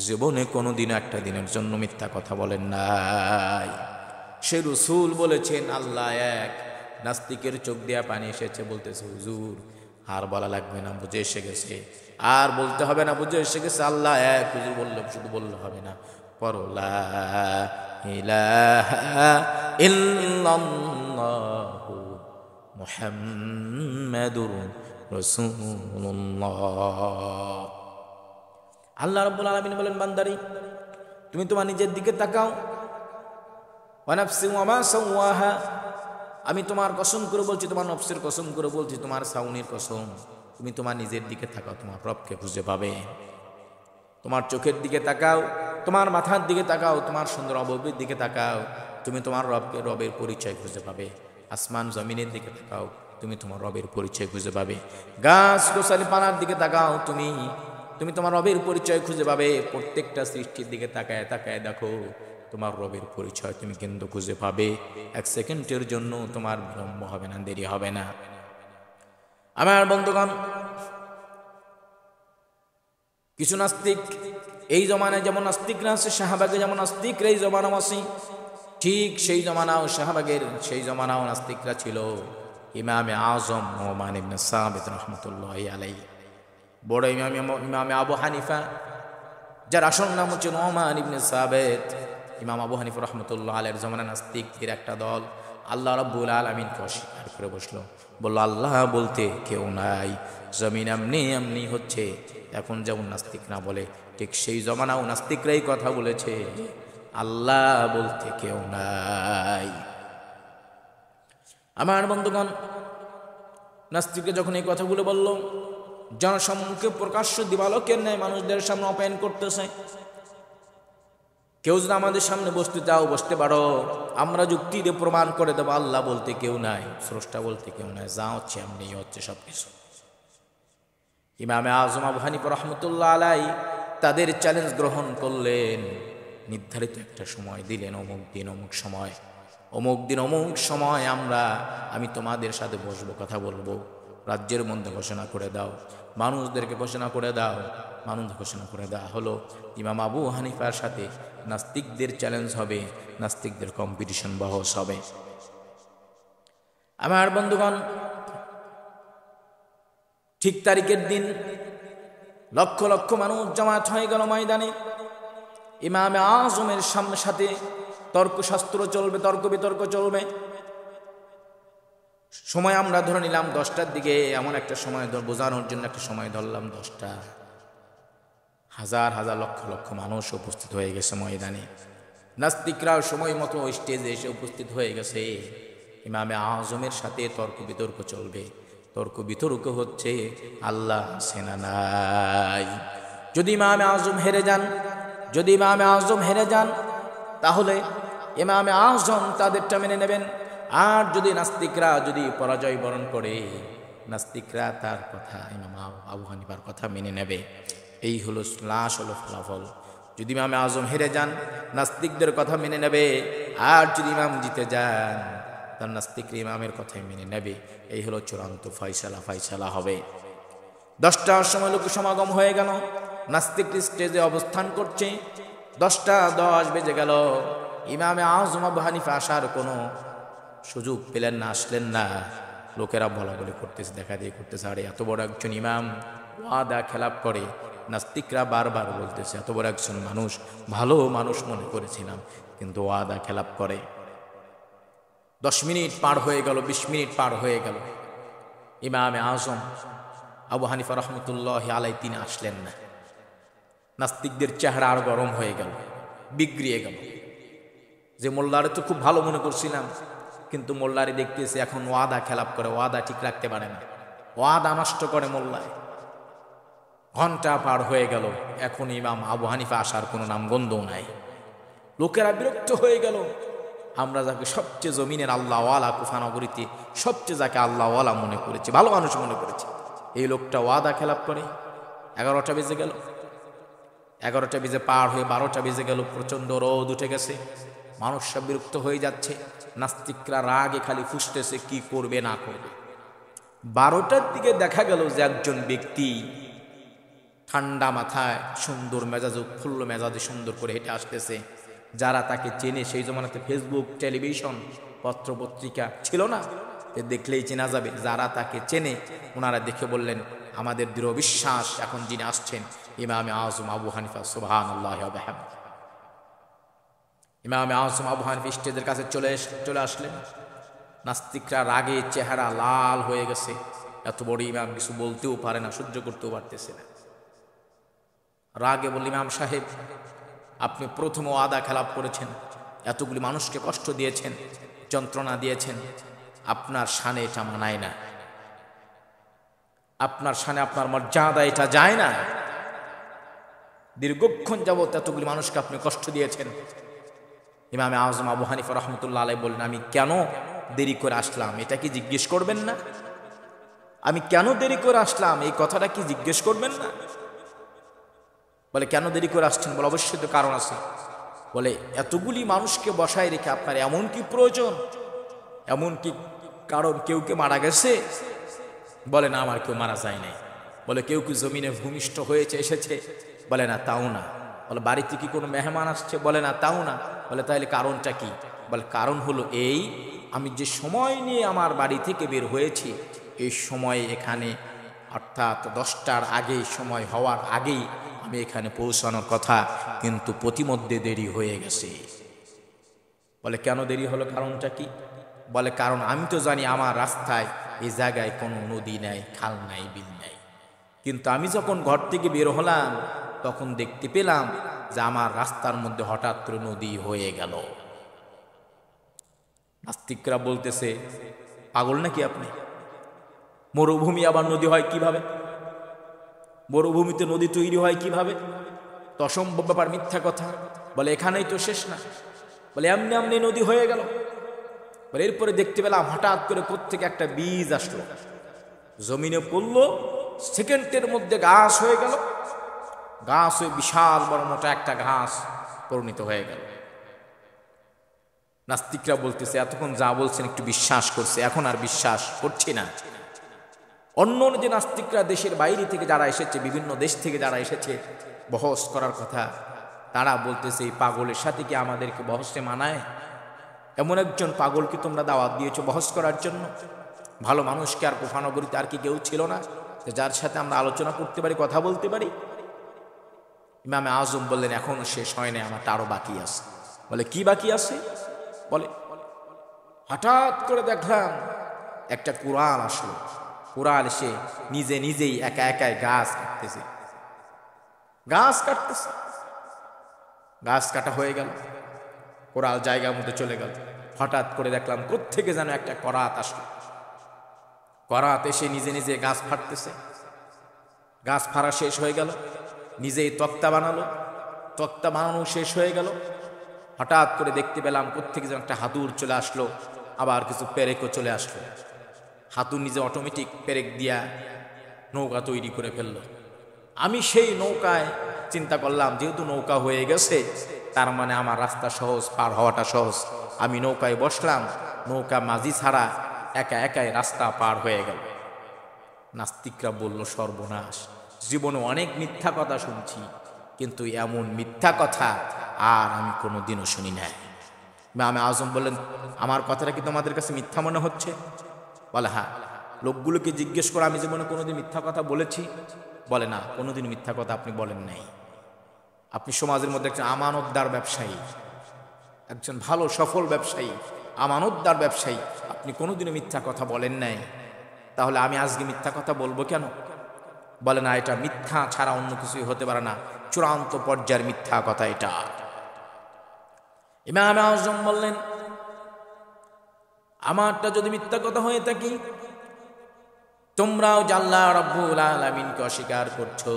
জীবনে কোনোদিন একটা দিনের জন্য মিথ্যা কথা বলেন নাই। সে রাসূল বলেছেন আল্লাহ এক। নাস্তিকের চোখ দিয়া পানি এসেছে, বলতেছে হুজুর আর বলা লাগবে না, বুঝে এসে গেছে, আর বলতে হবে না, বুঝে এসে গেছে আল্লাহ এক। হুজুর বললে শুধু বললে হবে না, পড়ো লা ইলাহা ইল্লাল্লাহু মুহাম্মাদুর রাসূলুল্লাহ। আল্লাহ রাব্বুল আলামিন বলেন বান্দারি তুমি তোমার নিজের দিকে তাকাও, ওয়া নাফসি ওয়া মা সাওয়াহা, আমি তোমার কসম করে বলছি, তোমার নফসের কসম করে বলছি, তোমার সাউনির কসম, তুমি তোমার নিজের দিকে তাকাও, তোমার রবকে খুঁজে পাবে। তোমার চোখের দিকে তাকাও, তোমার মাথার দিকে তাকাও, তোমার সুন্দর অবয়বের দিকে তাকাও, তুমি তোমার রবকে, রবের পরিচয় খুঁজে পাবে। আসমান জমিনের দিকে তাকাও, তুমি তোমার রবের পরিচয় খুঁজে পাবে। গাছ গোছালি পানার দিকে তাকাও, তুমি তোমার রবের পরিচয় খুঁজে পাবে। প্রত্যেকটা সৃষ্টির দিকে তাকায় তাকায় দেখো, তোমার রবের পরিচয় তুমি কিন্তু খুঁজে পাবে। এক সেকেন্ডের জন্য তোমার বিলম্ব হবে না, দেরি হবে না। আমার বন্ধুগণ, কিছু নাস্তিক এই জমানায় যেমন নাস্তিকরা আছে, শাহবাগে যেমন নাস্তিকরা এই জমানাও আছে, ঠিক সেই জমানাও শাহবাগের সেই জমানাও নাস্তিকরা ছিল। ইমামে আজম নোমান ইবনে সাবিত রাহমাতুল্লাহি আলাইহি, বড় ইমামে আবু হানিফা, যার আসল নাম হচ্ছে নোমান ইবনে সাবিত, ইমাম আবু হানিফা রাহমাতুল্লাহি আলাইহির জমানা নাস্তিকদের একটা দল আল্লাহ রাব্বুল আলামিনকে অস্বীকার করে বসলো, বলল আল্লাহ বলতে কেউ নাই, জমিন এমনি এমনি হচ্ছে। এখন যেমন নাস্তিকরা বলে, ঠিক সেই জমানাও নাস্তিকরাই কথা বলেছে, আল্লাহ বলতে কেউ নাই। আমার বন্ধুগণ, নাস্তিকরা যখন এই কথাগুলো বলল, জনসম্মুখে প্রকাশ্য দিবালোকের ন্যায় মানুষদের সামনে অপমান করতেছে। কেউ যদি আমাদের সামনে বসতে চাও বসতে পারো, আমরা যুক্তি দিয়ে প্রমাণ করে দেবো আল্লাহ বলতে কেউ নাই, স্রষ্টা বলতে কেউ নাই, যা হচ্ছে এমনি হচ্ছে সবকিছু। ইমামে আজম আবু হানিফা রাহমাতুল্লাহ আলাইহি তাদের চ্যালেঞ্জ গ্রহণ করলেন, নির্ধারিত একটা সময় দিলেন, অমুক দিন অমুক সময়, অমুক দিন অমুক সময় আমি তোমাদের সাথে বসবো, কথা বলবো, রাজ্যের মধ্যে ঘোষণা করে দাও, মানুষদেরকে ঘোষণা করে দাও। মানুষ ঘোষণা করে দেওয়া হলো, ইমাম আবু হানিফার সাথে নাস্তিকদের চ্যালেঞ্জ হবে, নাস্তিকদের কম্পিটিশন বহস হবে। আমার বন্ধুগণ, ঠিক তারিখের দিন লক্ষ লক্ষ মানুষ জমায়েত হয়ে গেল ময়দানে। ইমামে আজমের সাথে তর্কশাস্ত্র চলবে, তর্ক বিতর্ক চলবে। সময় আমরা ধরে নিলাম 10টার দিকে, এমন একটা সময় বোঝানোর জন্য একটা সময় ধরলাম 10টা। হাজার হাজার লক্ষ লক্ষ মানুষ উপস্থিত হয়ে গেছে ময়দানে। নাস্তিকরাও সময় মতো স্টেজে এসে উপস্থিত হয়ে গেছে। ইমামে আজমের সাথে তর্ক বিতর্ক চলবে। তর্ক বিতর্ক হচ্ছে আল্লাহ সেনা নাই। যদি ইমামে আজম হেরে যান, তাহলে ইমামে আজম তাদেরটা মেনে নেবেন। আর যদি নাস্তিকরা যদি পরাজয় বরণ করে, নাস্তিকরা তার কথা, ইমাম আবু হানিফার কথা মেনে নেবে। এই হলো ফলাফল। যদি ইমামে আজম হেরে যান, নাস্তিকদের কথা মেনে নেবে। আর যদি ইমাম জিতে যান, তার নাস্তিকরা ইমামের কথাই মেনে নেবে। এই হলো চূড়ান্ত ফয়সালা হবে। 10টার সময় লোক সমাগম হয়ে গেল, নাস্তিক স্টেজে অবস্থান করছে। 10:10 বেজে গেল, ইমামে আজম আবু হানিফা আসার কোনো সুযোগ পেলেন না, আসলেন না। লোকেরা বলাবলি করতেছে, দেখা দিয়ে করতেছে, আরে এত বড় একজন ইমাম ওয়াদা খেলাপ করে। নাস্তিকরা বারবার বলতেছে, এত বড় একজন মানুষ, ভালো মানুষ মনে করেছিলাম, কিন্তু ওয়াদা খেলাপ করে। 10 মিনিট পার হয়ে গেল, 20 মিনিট পার হয়ে গেল, ইমামে আজম আবু হানিফা রহমতুল্লাহি আলাইহি তিনি আসলেন না। নাস্তিকদের চেহারা আর গরম হয়ে গেল, বিগড়িয়ে গেল। যে মোল্লারে তো খুব ভালো মনে করছিলাম, কিন্তু মোল্লারে দেখতেছে এখন ওয়াদা খেলাপ করে, ওয়াদা ঠিক রাখতে পারে না, ওয়াদা নষ্ট করে মোল্লায়। ঘন্টা পার হয়ে গেল, এখন ইমাম আবু হানিফা আসার কোনো নামগন্ধও নাই। লোকেরা বিরক্ত হয়ে গেল। আমরা যাকে সবচেয়ে জমিনের আল্লাহওয়ালা, কুফানগরীতে সবচেয়ে যাকে আল্লাহওয়ালা মনে করেছি, ভালো মানুষ মনে করেছি, এই লোকটা ওয়াদা খেলাপ করে। 11টা বেজে গেল, 11টা বেজে পার হয়ে 12টা বেজে গেল, প্রচণ্ড রোদ উঠে গেছে, মানুষ সব বিরক্ত হয়ে যাচ্ছে। নাস্তিকরা রাগে খালি ফুসতেছে কি করবে না করবে। 12টার দিকে দেখা গেল যে একজন ব্যক্তি ঠান্ডা মাথায় সুন্দর মেজাজে, উৎফুল্ল মেজাজে সুন্দর করে হেঁটে আসতেছে। যারা তাকে চেনে, সেই জমানাতে ফেসবুক, টেলিভিশন, পত্রপত্রিকা ছিল না, দেখলেই চেনা যাবে। যারা তাকে চেনে ওনারা দেখে বললেন, আমাদের দৃঢ় বিশ্বাস এখন যিনি আসছেন ইমামে আজম আবু হানিফা, সুবহানাল্লাহি ওয়া বিহামদিহি। ইমামে আজম আবু হানিফা স্টেজের কাছে চলে আসলেন। নাস্তিকরা রাগে চেহারা লাল হয়ে গেছে, এত বড় ইমাম কিছু বলতেও পারে না, সহ্য করতেও পারতেছে না। রাগে বলল, ইমাম সাহেব, আপনি প্রথম ওয়াদা খেলাপ করেছেন, এতগুলি মানুষকে কষ্ট দিয়েছেন, যন্ত্রণা দিয়েছেন, আপনার শানে এটা মানায় না, আপনার শানে, আপনার মর্যাদা এটা যায় না। দীর্ঘক্ষণ যাবত এতগুলি মানুষকে আপনি কষ্ট দিয়েছেন। ইমামে আজম আবু হানিফা রহমতুল্লাহ আলাইহি বললেন, আমি কেন দেরি করে আসলাম এটা কি জিজ্ঞেস করবেন না? আমি কেন দেরি করে আসলাম এই কথাটা কি জিজ্ঞেস করবেন না? বলে, কেন দেরি করে আসছেন? বলে, অবশ্যই তো কারণ আছে। বলে, এতগুলি মানুষকে বসায় রেখে আপনার এমন কি প্রয়োজন, এমন কি কারণ? কেউ কে মারা গেছে? বলে, না, আমার কেউ মারা যায় নাই। বলে, কেউ কি জমিনে ভূমিষ্ঠ হয়েছে, এসেছে? বলে, না, তাও না। বলে, বাড়িতে কি কোনো মেহমান আসছে? বলে, না, তাও না। বলে, তাহলে কারণটা কি? বলে, কারণ হলো এই, আমি যে সময় নিয়ে আমার বাড়ি থেকে বের হয়েছি, এই সময়ে এখানে, অর্থাৎ 10টার আগেই, সময় হওয়ার আগেই আমি এখানে পৌঁছানোর কথা, কিন্তু প্রতিমধ্যে দেরি হয়ে গেছে। বলে, কেন দেরি হলো, কারণটা কি? বলে, কারণ আমি তো জানি আমার রাস্তায় এই জায়গায় কোনো নদী নাই, খাল নাই, বিল নাই, কিন্তু আমি যখন ঘর থেকে বের হলাম তখন দেখতে পেলাম যে আমার রাস্তার মধ্যে হঠাৎ করে নদী হয়ে গেল। নাস্তিকরা বলতেছে, পাগল নাকি আপনি? মরুভূমি আবার নদী হয় কিভাবে? মরুভূমিতে নদী তৈরি হয় কিভাবে? তো অসম্ভব ব্যাপার, মিথ্যা কথা। বলে, এখানেই তো শেষ না। বলে, এমনি এমনি নদী হয়ে গেল। বলে, এরপরে দেখতে পেলাম হঠাৎ করে কোত্থেকে একটা বীজ আসলো, জমিনে পড়লো, সেকেন্ডের মধ্যে ঘাস হয়ে গেল। ঘাস হয়ে বিশাল বড় মোটা একটা ঘাস পরিণত হয়ে গেল। নাস্তিকরা বলতেছে, এতক্ষণ যা বলছেন একটু বিশ্বাস করছে, এখন আর বিশ্বাস করছি না। অন্য যে নাস্তিকরা দেশের বাইরে থেকে যারা এসেছে, বিভিন্ন দেশ থেকে যারা এসেছে বহস করার কথা, তারা বলতেছে, এই পাগলের সাথে কি আমাদেরকে বহসে মানায়? এমন একজন পাগলকে তোমরা দাওয়াত দিয়েছো বহস করার জন্য? ভালো মানুষকে আর কুফানগরীতে আর কি কেউ ছিল না যার সাথে আমরা আলোচনা করতে পারি, কথা বলতে পারি? ইমামে আজম বললেন, এখনো শেষ হয় না, আমারটা আরো বাকি আছে। বলে, কি বাকি আছে? বলে, হঠাৎ করে দেখলাম একটা কুড়াল আসলো। কুড়াল এসে নিজে নিজেই একা একাই গাছ কাটতেছে। গাছ কাটতেছে, গাছ কাটা হয়ে গেল, কুড়াল জায়গার মধ্যে চলে গেল। হঠাৎ করে দেখলাম কোত্থেকে যেন একটা করাত আসলো। করাত এসে নিজে নিজে গাছ ফাটতেছে। গাছ ফাড়া শেষ হয়ে গেল, নিজেই তক্তা বানালো। তক্তা বানানো শেষ হয়ে গেল। হঠাৎ করে দেখতে পেলাম কোত্থেকে যেন একটা হাতুড় চলে আসলো, আবার কিছু পেরেকও চলে আসলো। হাতুড় নিজে অটোমেটিক পেরেক দিয়া নৌকা তৈরি করে ফেললো। আমি সেই নৌকায় চিন্তা করলাম, যেহেতু নৌকা হয়ে গেছে তার মানে আমার রাস্তা সহজ, পার হওয়াটা সহজ। আমি নৌকায় বসলাম, নৌকা মাঝি ছাড়া একা একাই রাস্তা পার হয়ে গেল। নাস্তিকরা বলল, সর্বনাশ, জীবনে অনেক মিথ্যা কথা শুনছি, কিন্তু এমন মিথ্যা কথা আর আমি কোনোদিনও শুনি নাই। ইমামে আজম বললেন, আমার কথাটা কি তোমাদের কাছে মিথ্যা মনে হচ্ছে? বলে, হ্যাঁ। লোকগুলোকে জিজ্ঞেস করে, আমি জীবনে কোনোদিন মিথ্যা কথা বলেছি? বলে, না, কোনোদিন মিথ্যা কথা আপনি বলেন নাই। আপনি সমাজের মধ্যে একজন আমানতদার ব্যবসায়ী, একজন ভালো সফল ব্যবসায়ী, আমানতদার ব্যবসায়ী, আপনি কোনোদিনও মিথ্যা কথা বলেন নাই। তাহলে আমি আজকে মিথ্যা কথা বলবো কেন? বলে, না, এটা মিথ্যা ছাড়া অন্য কিছুই হতে পারে না, চূড়ান্ত পর্যায়ের মিথ্যা কথা এটা। ইমাম আজম বললেন, আমারটা যদি মিথ্যা কথা হয়ে থাকি, তোমরাও আল্লাহ রাব্বুল আলামিনকে অস্বীকার করছো,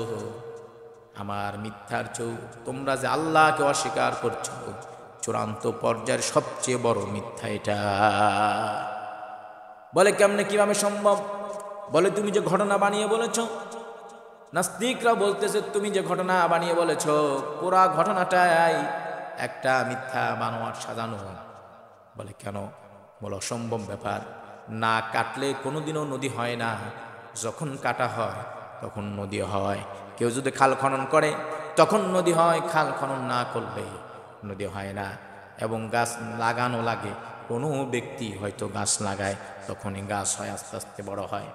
আমার মিথ্যার চৌ তোমরা যে আল্লাহকে অস্বীকার করছো, চূড়ান্ত পর্যায়ের সবচেয়ে বড় মিথ্যা এটা। বলে কেমনে, কিভাবে সম্ভব? বলে তুমি যে ঘটনা বানিয়ে বলেছ, নাস্তিকরা বলতেছে তুমি যে ঘটনা বানিয়ে বলেছ পুরা ঘটনাটাই একটা মিথ্যা বানোয়াট সাজানো। বলে কেন? বলে অসম্ভব ব্যাপার, না কাটলে কোনোদিনও নদী হয় না, যখন কাটা হয় তখন নদী হয়। কেউ যদি খাল খনন করে তখন নদী হয়, খাল খনন না করলে নদী হয় না। এবং গাছ লাগানো লাগে, কোনো ব্যক্তি হয়তো গাছ লাগায় তখনই গাছ হয়, আস্তে আস্তে বড় হয়।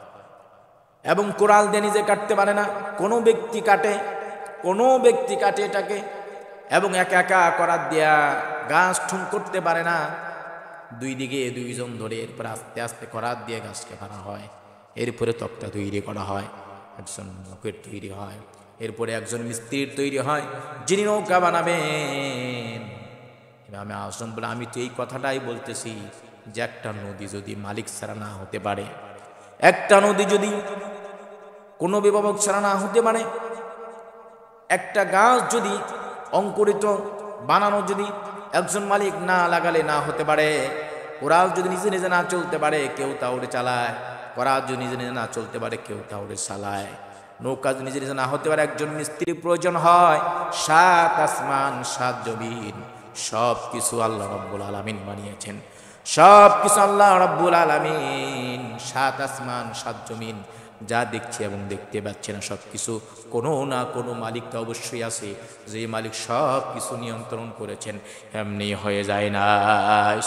এবং কোরাল দিয়ে নিজে কাটতে পারে না, কোনো ব্যক্তি কাটে, কোনো ব্যক্তি কাটে এটাকে। এবং একা একা করার দিয়া গাছ ঠুন করতে পারে না, দুই দিকে দুইজন ধরে এরপর আস্তে আস্তে করার দিয়ে গাছকে ভাড়া হয়। এরপরে তক্তা তৈরি করা হয়, একজন লোকের তৈরি হয়, এরপরে একজন মিস্ত্রির তৈরি হয় যিনি নৌকা বানাবেন। ইমামে আজম বলে আমি তো এই কথাটাই বলতেছি যে একটা নদী যদি মালিক ছাড়া না হতে পারে, একটা নদী যদি কোনো অভিভাবক ছাড়া না হতে পারে, একটা গাছ যদি অঙ্কুরিত বানানো যদি একজন মালিক না লাগালে না হতে পারে, কোরাল যদি নিজে নিজে না চলতে পারে কেউ তাওরে চালায়, কোরাল যদি নিজে নিজে না চলতে পারে কেউ তাওরে চালায়, নৌকা যদি নিজে নিজে না হতে পারে একজন মিস্ত্রির প্রয়োজন হয়। 7 আসমান 7 জমিন সব কিছু আল্লাহ রাব্বুল আলামিন বানিয়েছেন, সব কিছু আল্লাহ রাব্বুল আলামিন। 7 আসমান 7 জমিন যা দেখছি এবং দেখতে পাচ্ছি না সব কিছু কোনো না কোনো মালিক তো অবশ্যই আছে, যে মালিক সব কিছু নিয়ন্ত্রণ করেছেন, এমনি হয়ে যায় না।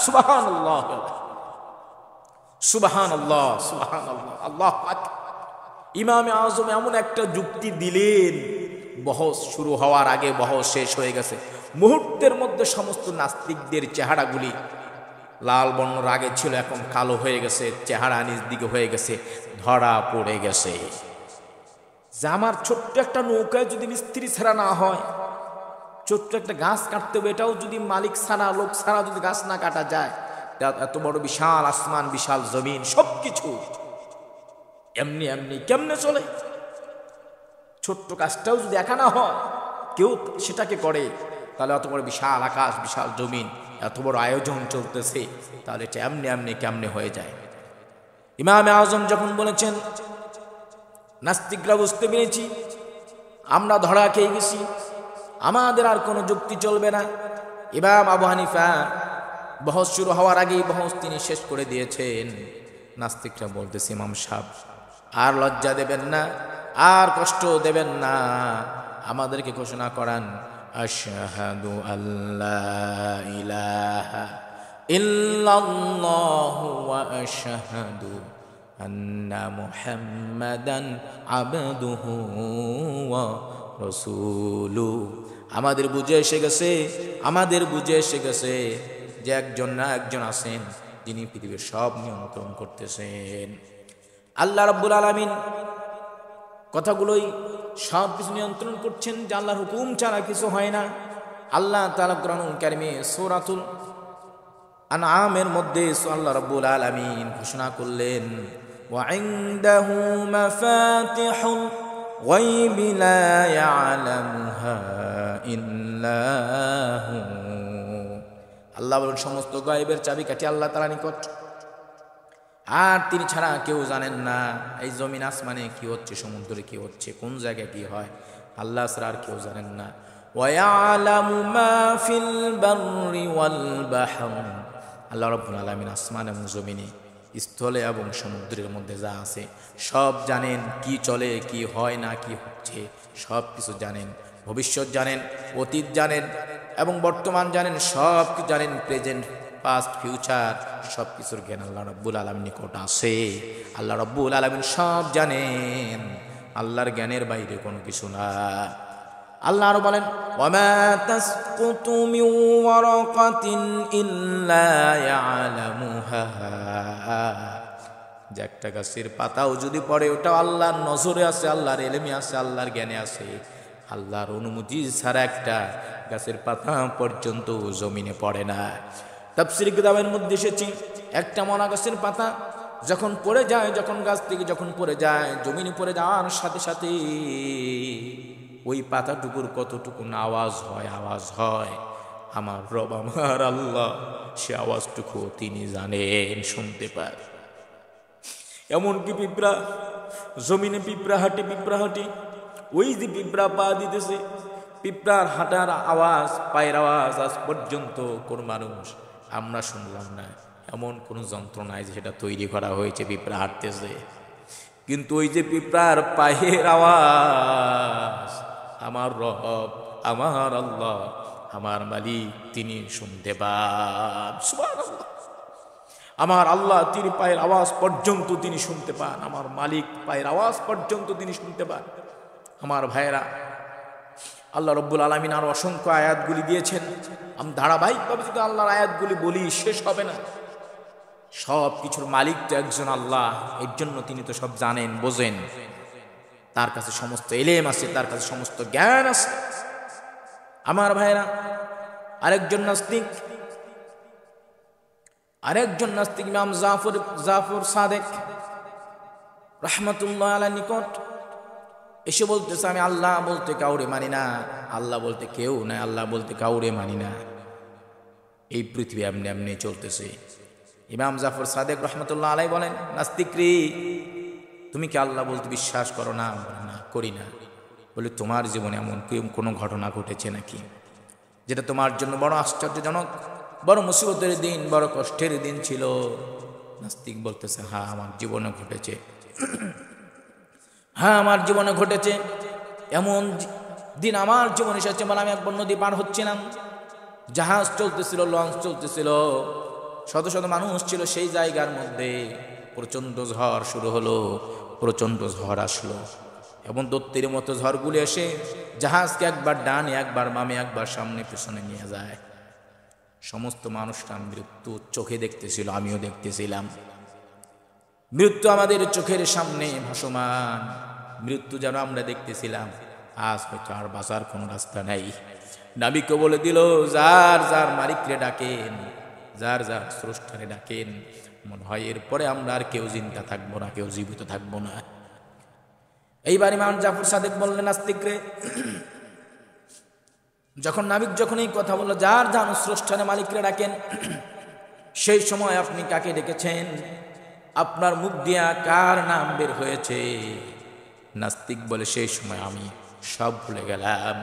সুবহানাল্লাহ সুবহানাল্লাহ সুবহানাল্লাহ, আল্লাহু আকবার। ইমামে আজম এমন একটা যুক্তি দিলেন, বহস শুরু হওয়ার আগে বহস শেষ হয়ে গেছে, মুহূর্তের মধ্যে সমস্ত নাস্তিকদের চেহারাগুলি লাল বর্ণের আগে ছিল এখন কালো হয়ে গেছে, চেহারা নিজ দিকে হয়ে গেছে, ধরা পড়ে গেছে। যে আমার ছোট্ট একটা নৌকায় যদি মিস্ত্রি ছাড়া না হয়, ছোট্ট একটা গাছ কাটতে হবে, এটাও যদি মালিক ছাড়া লোক ছাড়া যদি গাছ না কাটা যায়, এত বড় বিশাল আসমান বিশাল জমিন সবকিছু এমনি এমনি কেমনে চলে? ছোট্ট কাজটাও যদি একা না হয়, কেউ সেটাকে করে, তাহলে এত বড় বিশাল আকাশ বিশাল জমিন এত বড় আয়োজন চলতেছে, তাহলে এটা এমনি এমনি কেমনে হয়ে যায়? ইমামে আজম যখন বলেছেন, নাস্তিকরা বুঝতে পেরেছি আমরা ধরা খেয়ে গেছি, আমাদের আর কোনো যুক্তি চলবে না। ইমাম আবু হানিফা বহস শুরু হওয়ার আগেই বহস তিনি শেষ করে দিয়েছেন। নাস্তিকরা বলতেছে, ইমাম সাহেব আর লজ্জা দেবেন না, আর কষ্ট দেবেন না, আমাদেরকে ঘোষণা করান আশহাদু আল্লা ইলাহা ইল্লাল্লাহু ওয়া আশহাদু আন্না মুহাম্মাদান আবদুহু ওয়া রাসূলুহু। আমাদের বুঝে এসে গেছে, আমাদের বুঝে এসে গেছে যে একজন না একজন আছেন যিনি পৃথিবীর সব নিয়ন্ত্রণ করতেছেন। আল্লাহ রাব্বুল আলামিন কথাগুলোই সব কিছু নিয়ন্ত্রণ করছেন, যে আল্লাহর হুকুম ছাড়া কিছু হয় না। আল্লাহ তাআলা কোরআনুল কারীমে সূরাতুল আনআমের মধ্যে আল্লাহ রাব্বুল আলামিন ঘোষণা করলেন, ওয়া ইনদাহু মাফাতিহুল গায়বি লা ইয়ালামুহা ইল্লাহু। আল্লাহ বলেন সমস্ত গায়বের চাবিকাঠি আল্লাহ তাআলার নিকট, আর তিনি ছাড়া কেউ জানেন না। এই জমিন আসমানে কি হচ্ছে, সমুদ্রে কি হচ্ছে, কোন জায়গায় কি হয়, আল্লাহ ছাড়া আর কেউ জানেন না। ওয়া ইয়ালামু মা ফিল বাররি ওয়াল বাহর। আল্লাহ রাব্বুল আলামিন আসমান এবং জমিনে, স্থলে এবং সমুদ্রের মধ্যে যা আছে সব জানেন, কি চলে কি হয় না কি হচ্ছে সব কিছু জানেন, ভবিষ্যৎ জানেন, অতীত জানেন এবং বর্তমান জানেন, সব কিছু জানেন, প্রেজেন্ট পাস্ট ফিউচার সব কিছুর জ্ঞান আল্লাহ রাব্বুল আলামিন নিকট আছে। আল্লাহ রাব্বুল আলামিন সব জানেন, আল্লাহর জ্ঞানের বাইরে কোনো কিছু না। আল্লাহ আরো বলেন, ওয়ামা তাসকুতু মিন ওয়ারাকাতিন ইল্লা ইয়ালামুহা। যে একটা গাছের পাতাও যদি পড়ে ওটাও আল্লাহর নজরে আছে, আল্লাহর ইলমে আছে, আল্লাহর জ্ঞানে আছে। আল্লাহর অনুমতি ছাড়া একটা গাছের পাতা পর্যন্ত জমিনে পড়ে না। তাফসীর কিতাবের মধ্যে এসেছে, একটা মরা গাছের পাতা যখন পড়ে যায়, যখন গাছ থেকে যখন পড়ে যায়, জমিনে পড়ে যাওয়ার সাথে সাথে ওই পাতাটুকুর কতটুকু আওয়াজ হয়, আওয়াজ হয়। আমার রব আমার আল্লাহ সে আওয়াজটুকু তিনি জানেন, শুনতে পান। এমনকি পিঁপড়া জমিনে পিঁপড়া হাঁটি, ওই যে পিঁপড়া পা দিতেছে, পিঁপড়ার হাঁটার আওয়াজ, পায়ের আওয়াজ আজ পর্যন্ত কোন মানুষ আমরা শুনলাম না। এমন কোন যন্ত্র নাই যে সেটা তৈরি করা হয়েছে পিঁপড়া হাঁটতেছে, কিন্তু ওই যে পিঁপড়ার পায়ের আওয়াজ আমার রব আমার আল্লাহ আমার মালিক তিনি শুনতে পান। সুবহানাল্লাহ। আমার আল্লাহ তিনি পায়ের আওয়াজ পর্যন্ত তিনি শুনতে পান, আমার মালিক পায়ের আওয়াজ পর্যন্ত তিনি শুনতে পান। আমার ভাইয়েরা, আল্লাহ রব্বুল আলামিন আর অসংখ্য আয়াতগুলি দিয়েছেন। আমি ধারাবাহিকভাবে যদি আল্লাহর আয়াতগুলি বলি শেষ হবে না। সব কিছুর মালিক তো একজন আল্লাহ, এর জন্য তিনি তো সব জানেন বোঝেন, তার কাছে সমস্ত ইলম আছে, তার কাছে সমস্ত জ্ঞান আছে। আমার ভাইয়েরা, আরেকজন নাস্তিক ইমাম জাফর সাদেক রাহমাতুল্লাহ আলাইহির নিকট এসে বলতেছে, আমি আল্লাহ বলতে কাউরে মানি না, আল্লাহ বলতে কেউ নাই, আল্লাহ বলতে কাউরে মানি না। এই পৃথিবী এমনি এমনি চলতেছে। ইমাম জাফর সাদেক রহমতুল্লাহ আলাইহি বলেন, নাস্তিক রে, তুমি কি আল্লাহ বলতে বিশ্বাস করো না? না, করি না। বলে, তোমার জীবনে এমন কোনো ঘটনা ঘটেছে নাকি যেটা তোমার জন্য বড় আশ্চর্যজনক, বড় মুসিবতের দিন, বড় কষ্টের দিন ছিল? নাস্তিক বলতেছে, হ্যাঁ আমার জীবনে ঘটেছে, হ্যাঁ আমার জীবনে ঘটেছে। এমন দিন আমার জীবনে এসেছে, মানে আমি একবার নদী পার হচ্ছিলাম, জাহাজ চলতেছিল, লঞ্চ চলতেছিল, শত শত মানুষ ছিল সেই জায়গার মধ্যে। প্রচণ্ড ঝড় শুরু হলো, প্রচণ্ড ঝড় আসলো এবং দত্তের মতো ঝড়গুলি এসে জাহাজকে একবার ডানে, একবার বামে, একবার সামনে পেছনে নিয়ে যায়। সমস্ত মানুষরা মৃত্যু চোখে দেখতেছিল, আমিও দেখতেছিলাম। মৃত্যু আমাদের চোখের সামনে ভাসমান, মৃত্যু যেন আমরা দেখতেছিলাম। আজ হয়তো আর বাঁচার কোনো রাস্তা নাই। নাবিককে বলে দিল, যার যার মালিকরে ডাকেন, যার যার স্রষ্টারে ডাকেন, মনে হয় এরপরে আমরা আর কেউ জিন্দা থাকবো না, কেউ জীবিত থাকবো না। এইবার ইমাম জাফর সাদেক বললেন, নাস্তিক রে, যখন নাবিক যখন এই কথা বলল, যার যার স্রষ্টারে মালিকরে ডাকেন, সেই সময় আপনি কাকে ডেকেছেন? আপনার মুখ দিয়া কার নাম বের হয়েছে? নাস্তিক বলে, সেই সময় আমি সব ভুলে গেলাম,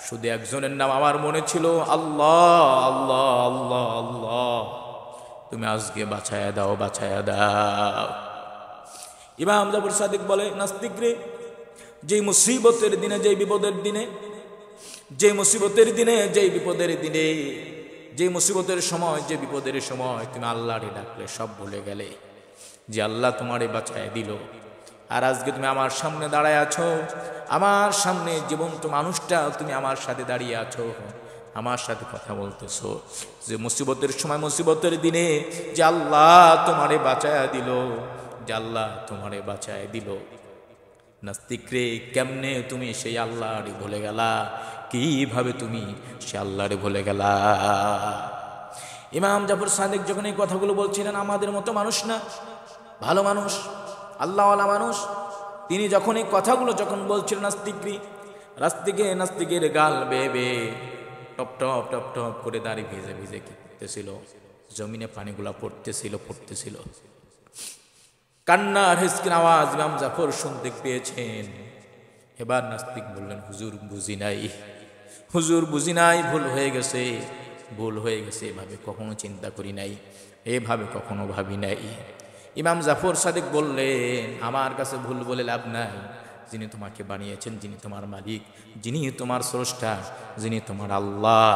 শুধু একজনের নাম আমার মনে ছিল, আল্লাহ আল্লাহ আল্লাহ আল্লাহ, তুমি আজকে বাঁচায়া দাও, বাঁচায়া দাও। ইমাম জাফর সাদিক বলে, নাস্তিক রে, যেই মুসিবতের দিনে, যেই বিপদের দিনে, যেই মুসিবতের দিনে, যেই বিপদের দিনে, যেই মুসিবতের সময়, যে বিপদের সময় তুমি আল্লাহরে ডাকলে সব ভুলে গেলে, যে আল্লাহ তোমারে বাঁচায় দিল, আর আজকে তুমি আমার সামনে দাঁড়ায় আছো, আমার সামনে জীবন্ত মানুষটা তুমি আমার সাথে দাঁড়িয়ে আছো, আমার সাথে কথা বলতেছো, যে মুসিবতের সময়, মুসিবতের দিনে যে আল্লাহ তোমারে বাঁচায় দিল, যে আল্লাহ তোমারে বাঁচায় দিল। নাস্তিক রে, কেমনে তুমি সেই আল্লাহরে ভুলে গেলা? কিভাবে তুমি সে আল্লাহরে ভুলে গেলা? ইমাম জাফর সাদিক যখন এই কথাগুলো বলছিলেন, আমাদের মতো মানুষ না, ভালো মানুষ, আল্লাহওয়ালা মানুষ, তিনি যখন এই কথাগুলো যখন বলছিলেন, নাস্তিকের গাল বেয়ে টপ টপ টপ টপ করে দাঁড়িয়ে ভিজে ভিজে কি করতেছিল, জমিনে পানিগুলা পড়তেছিল। কান্নার হিসকির আওয়াজ ইমাম জাফর শুনতে পেয়েছেন। এবার নাস্তিক বললেন, হুজুর বুঝি নাই, ভুল হয়ে গেছে, এভাবে কখনো চিন্তা করি নাই, এভাবে কখনো ভাবি নাই। ইমাম জাফর সাদিক বললেন, আমার কাছে ভুল বলে লাভ নাই, যিনি তোমাকে বানিয়েছেন, যিনি তোমার মালিক, যিনি তোমার স্রষ্টা, যিনি তোমার আল্লাহ,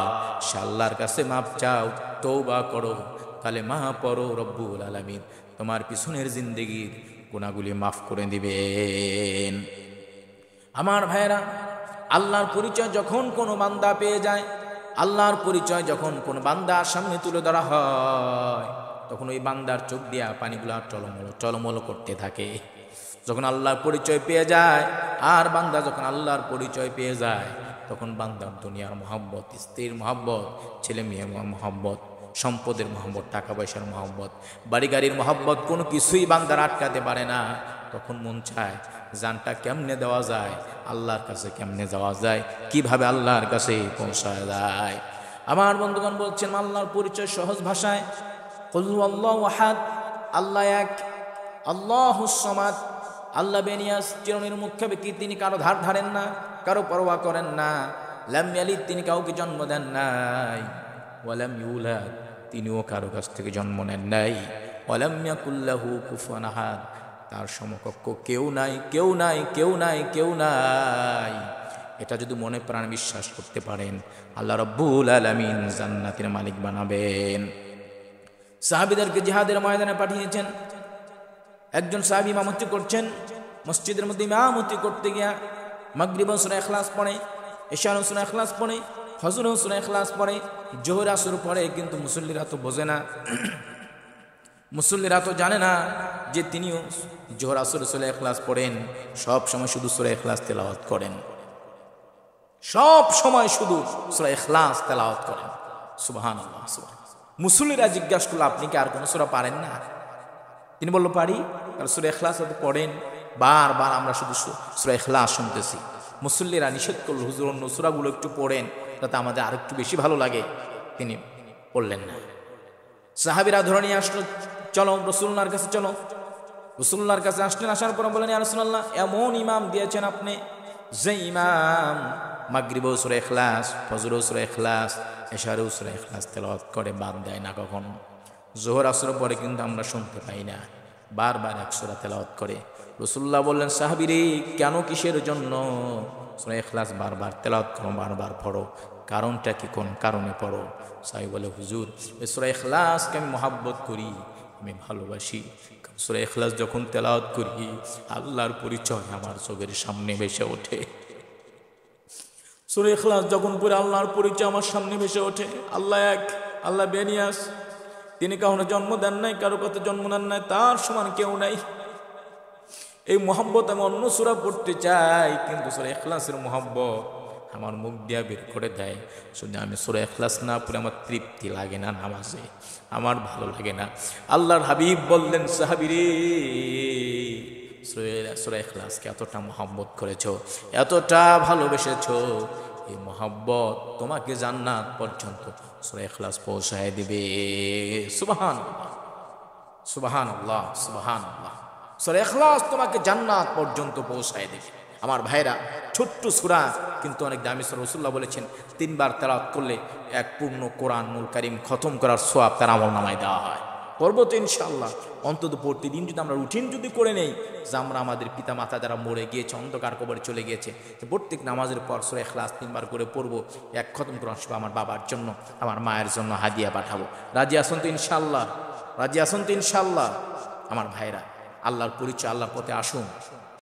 সে আল্লাহর কাছে মাপ চাও, তওবা করো, কালেমা পড়ো, রব্বুল আলামিন তোমার পিছনের জিন্দেগির গুনাহগুলি মাফ করে দিবেন। আমার ভাইয়েরা, আল্লাহর পরিচয় যখন কোনো বান্দা পেয়ে যায়, আল্লাহর পরিচয় যখন কোনো বান্দার সামনে তুলে ধরা হয়, তখন ওই বান্দার চোখ দিয়া পানিগুলা টলমল করতে থাকে। যখন আল্লাহর পরিচয় পেয়ে যায়, আর বান্দা যখন আল্লাহর পরিচয় পেয়ে যায়, তখন বান্দার দুনিয়ার মহব্বত, স্ত্রীর মহব্বত, ছেলে মেয়ের মহব্বত, সম্পদের মহব্বত, টাকা পয়সার মহব্বত, বাড়ি গাড়ির মহব্বত, কোনো কিছুই বান্দার আটকাতে পারে না। তখন মন চায় জানটা কেমনে দেওয়া যায়, আল্লাহর কাছে কেমনে যাওয়া যায়, কিভাবে আল্লাহর কাছে পৌঁছায় যায়। আমার বন্ধুগণ বলছেন আল্লাহর পরিচয় সহজ ভাষায়, কুল হুয়াল্লাহু আহাদ, আল্লাহ এক, আল্লাহুস সামাদ, আল্লাহ বেনিয়াস, চিরনির্মুখ ব্যক্তি, তিনি কারো ধার ধারেন না, কারো পরোয়া করেন না। লাম ইয়ালিদ, তিনি কাউকে জন্ম দেন নাই। ওয়ালাম ইউলাদ, তিনিও কারো কাছ থেকে জন্ম নেন নাই। ওয়ালাম ইয়াকুল লাহু কুফুয়ান আহাদ, তার সমকক্ষ কেউ নাই, কেউ নাই, কেউ নাই, কেউ নাই। এটা যদি মনে প্রাণ বিশ্বাস করতে পারেন, আল্লাহ রাব্বুল আলামিন জান্নাতের মালিক বানাবেন। সাহাবীদেরকে জিহাদের ময়দানে পাঠিয়েছেন। একজন সাহাবী ইমামতি করছেন, মসজিদের মধ্যে ইমামতি করতে গিয়া মাগরিব সূরা ইখলাস পড়ে, ইশা সূরা ইখলাস পড়ে, ফজর সূরা ইখলাস পড়ে, জোহর আসর পড়ে, কিন্তু মুসল্লিরা তো বোঝে না, মুসল্লিরা তো জানে না যে তিনিও জোহর আসর সূরা ইখলাস পড়েন। সব সময় শুধু সূরা ইখলাস তেলাওয়াত করেন, সব সময় শুধু সূরা ইখলাস তেলাওয়াত করেন। সুবহানাল্লাহ, সুবহানাল্লাহ। মুসল্লিরা জিজ্ঞাসা করলো, আপনি কি আর কোনো সূরা পারেন না? তিনি বলল, পারি। আর সূরা ইখলাস পড়েন, বারবার আমরা শুধু সূরা ইখলাস শুনতেছি। মুসল্লিরা নিষেধ করলো, হুজুর অন্য সূরাগুলো একটু পড়েন, যাতে আমাদের আর একটু বেশি ভালো লাগে। তিনি পড়লেন না। সাহাবীরা ধরে নিয়ে আসলো, চলো রাসূলুল্লাহর কাছে চলো। রাসূলুল্লাহর কাছে আসলেন, আসার পর বললেন, ইয়া রাসূলুল্লাহ, এমন ইমাম দিয়েছেন আপনি, যে ইমাম মাগরিব সূরা ইখলাস, ফজর সূরা ইখলাস, ইশা সূরা ইখলাস তেলাওয়াত করে, বাদ দেয় না কখনো। জোহর আসর পরে কিন্তু আমরা শুনতে পাই না, বারবার এক সূরা তেলাওয়াত করে। রাসূলুল্লাহ বললেন, সাহাবীরে, কেন, কিসের জন্য সূরা ইখলাস বারবার তেলাওয়াত করো, বারবার পড়ো? কারণটা কি, কোন কারণে পড়ো? সাহাবী বলে, হুজুর, এই সূরা ইখলাসকে আমি মহব্বত করি, আমি ভালোবাসি। সূরা ইখলাস যখন তেলাওয়াত করি, আল্লাহর পরিচয় আমার চোখের সামনে ভেসে ওঠে। সূরা ইখলাস যখন পড়ে, আল্লাহর পরিচয় আমার সামনে ভেসে ওঠে। আল্লাহ এক, আল্লাহ বেনিয়াস, তিনি কাউকে জন্ম দেন নাই, কারো কাছে জন্ম নেন নাই, তার সমান কেউ নাই। এই মহব্বত আমি অন্য সূরা পড়তে চাই, কিন্তু সূরা ইখলাসের মহব্বত আমার মুখ দিয়া বের করে দেয়। শুধু আমি সূরা ইখলাস না পড়ে আমার তৃপ্তি লাগে না, নামাজে আমার ভালো লাগে না। আল্লাহর হাবিব বললেন, সাহাবীরে, সূরা ইখলাসকে এতটা মহব্বত করেছো, এতটা ভালোবেসেছো, এই মহব্বত তোমাকে জান্নাত পর্যন্ত সূরা ইখলাস পৌঁছায় দিবে। সুবহানাল্লাহ, সুবহানাল্লাহ, সুবহানাল্লাহ। সূরা ইখলাস তোমাকে জান্নাত পর্যন্ত পৌঁছায় দেবে। আমার ভাইরা, ছোট্ট সূরা কিন্তু অনেক দামি সূরা। রাসূলুল্লাহ বলেছেন, 3 বার তেলাওয়াত করলে এক পূর্ণ কোরআনুল কারীম খতম করার সওয়াব তার আমলনামায় দেওয়া হয়। করবো তো ইনশাআল্লাহ। অন্তত প্রতিদিন যদি আমরা রুটিন যদি করে নেই, যে আমরা আমাদের পিতা মাতা যারা মরে গিয়েছে, অন্ধকার কবরে চলে গিয়েছে, প্রত্যেক নামাজের পর সূরা ইখলাস 3 বার করে পড়বো, এক খতম কোরআন শরীফ আমার বাবার জন্য, আমার মায়ের জন্য হাদিয়া পাঠাবো। রাজি আছেন তো ইনশাআল্লাহ? রাজি আছেন তো ইনশাআল্লাহ? আমার ভাইরা, আল্লাহর পরিচয়, আল্লাহর পথে আসুন।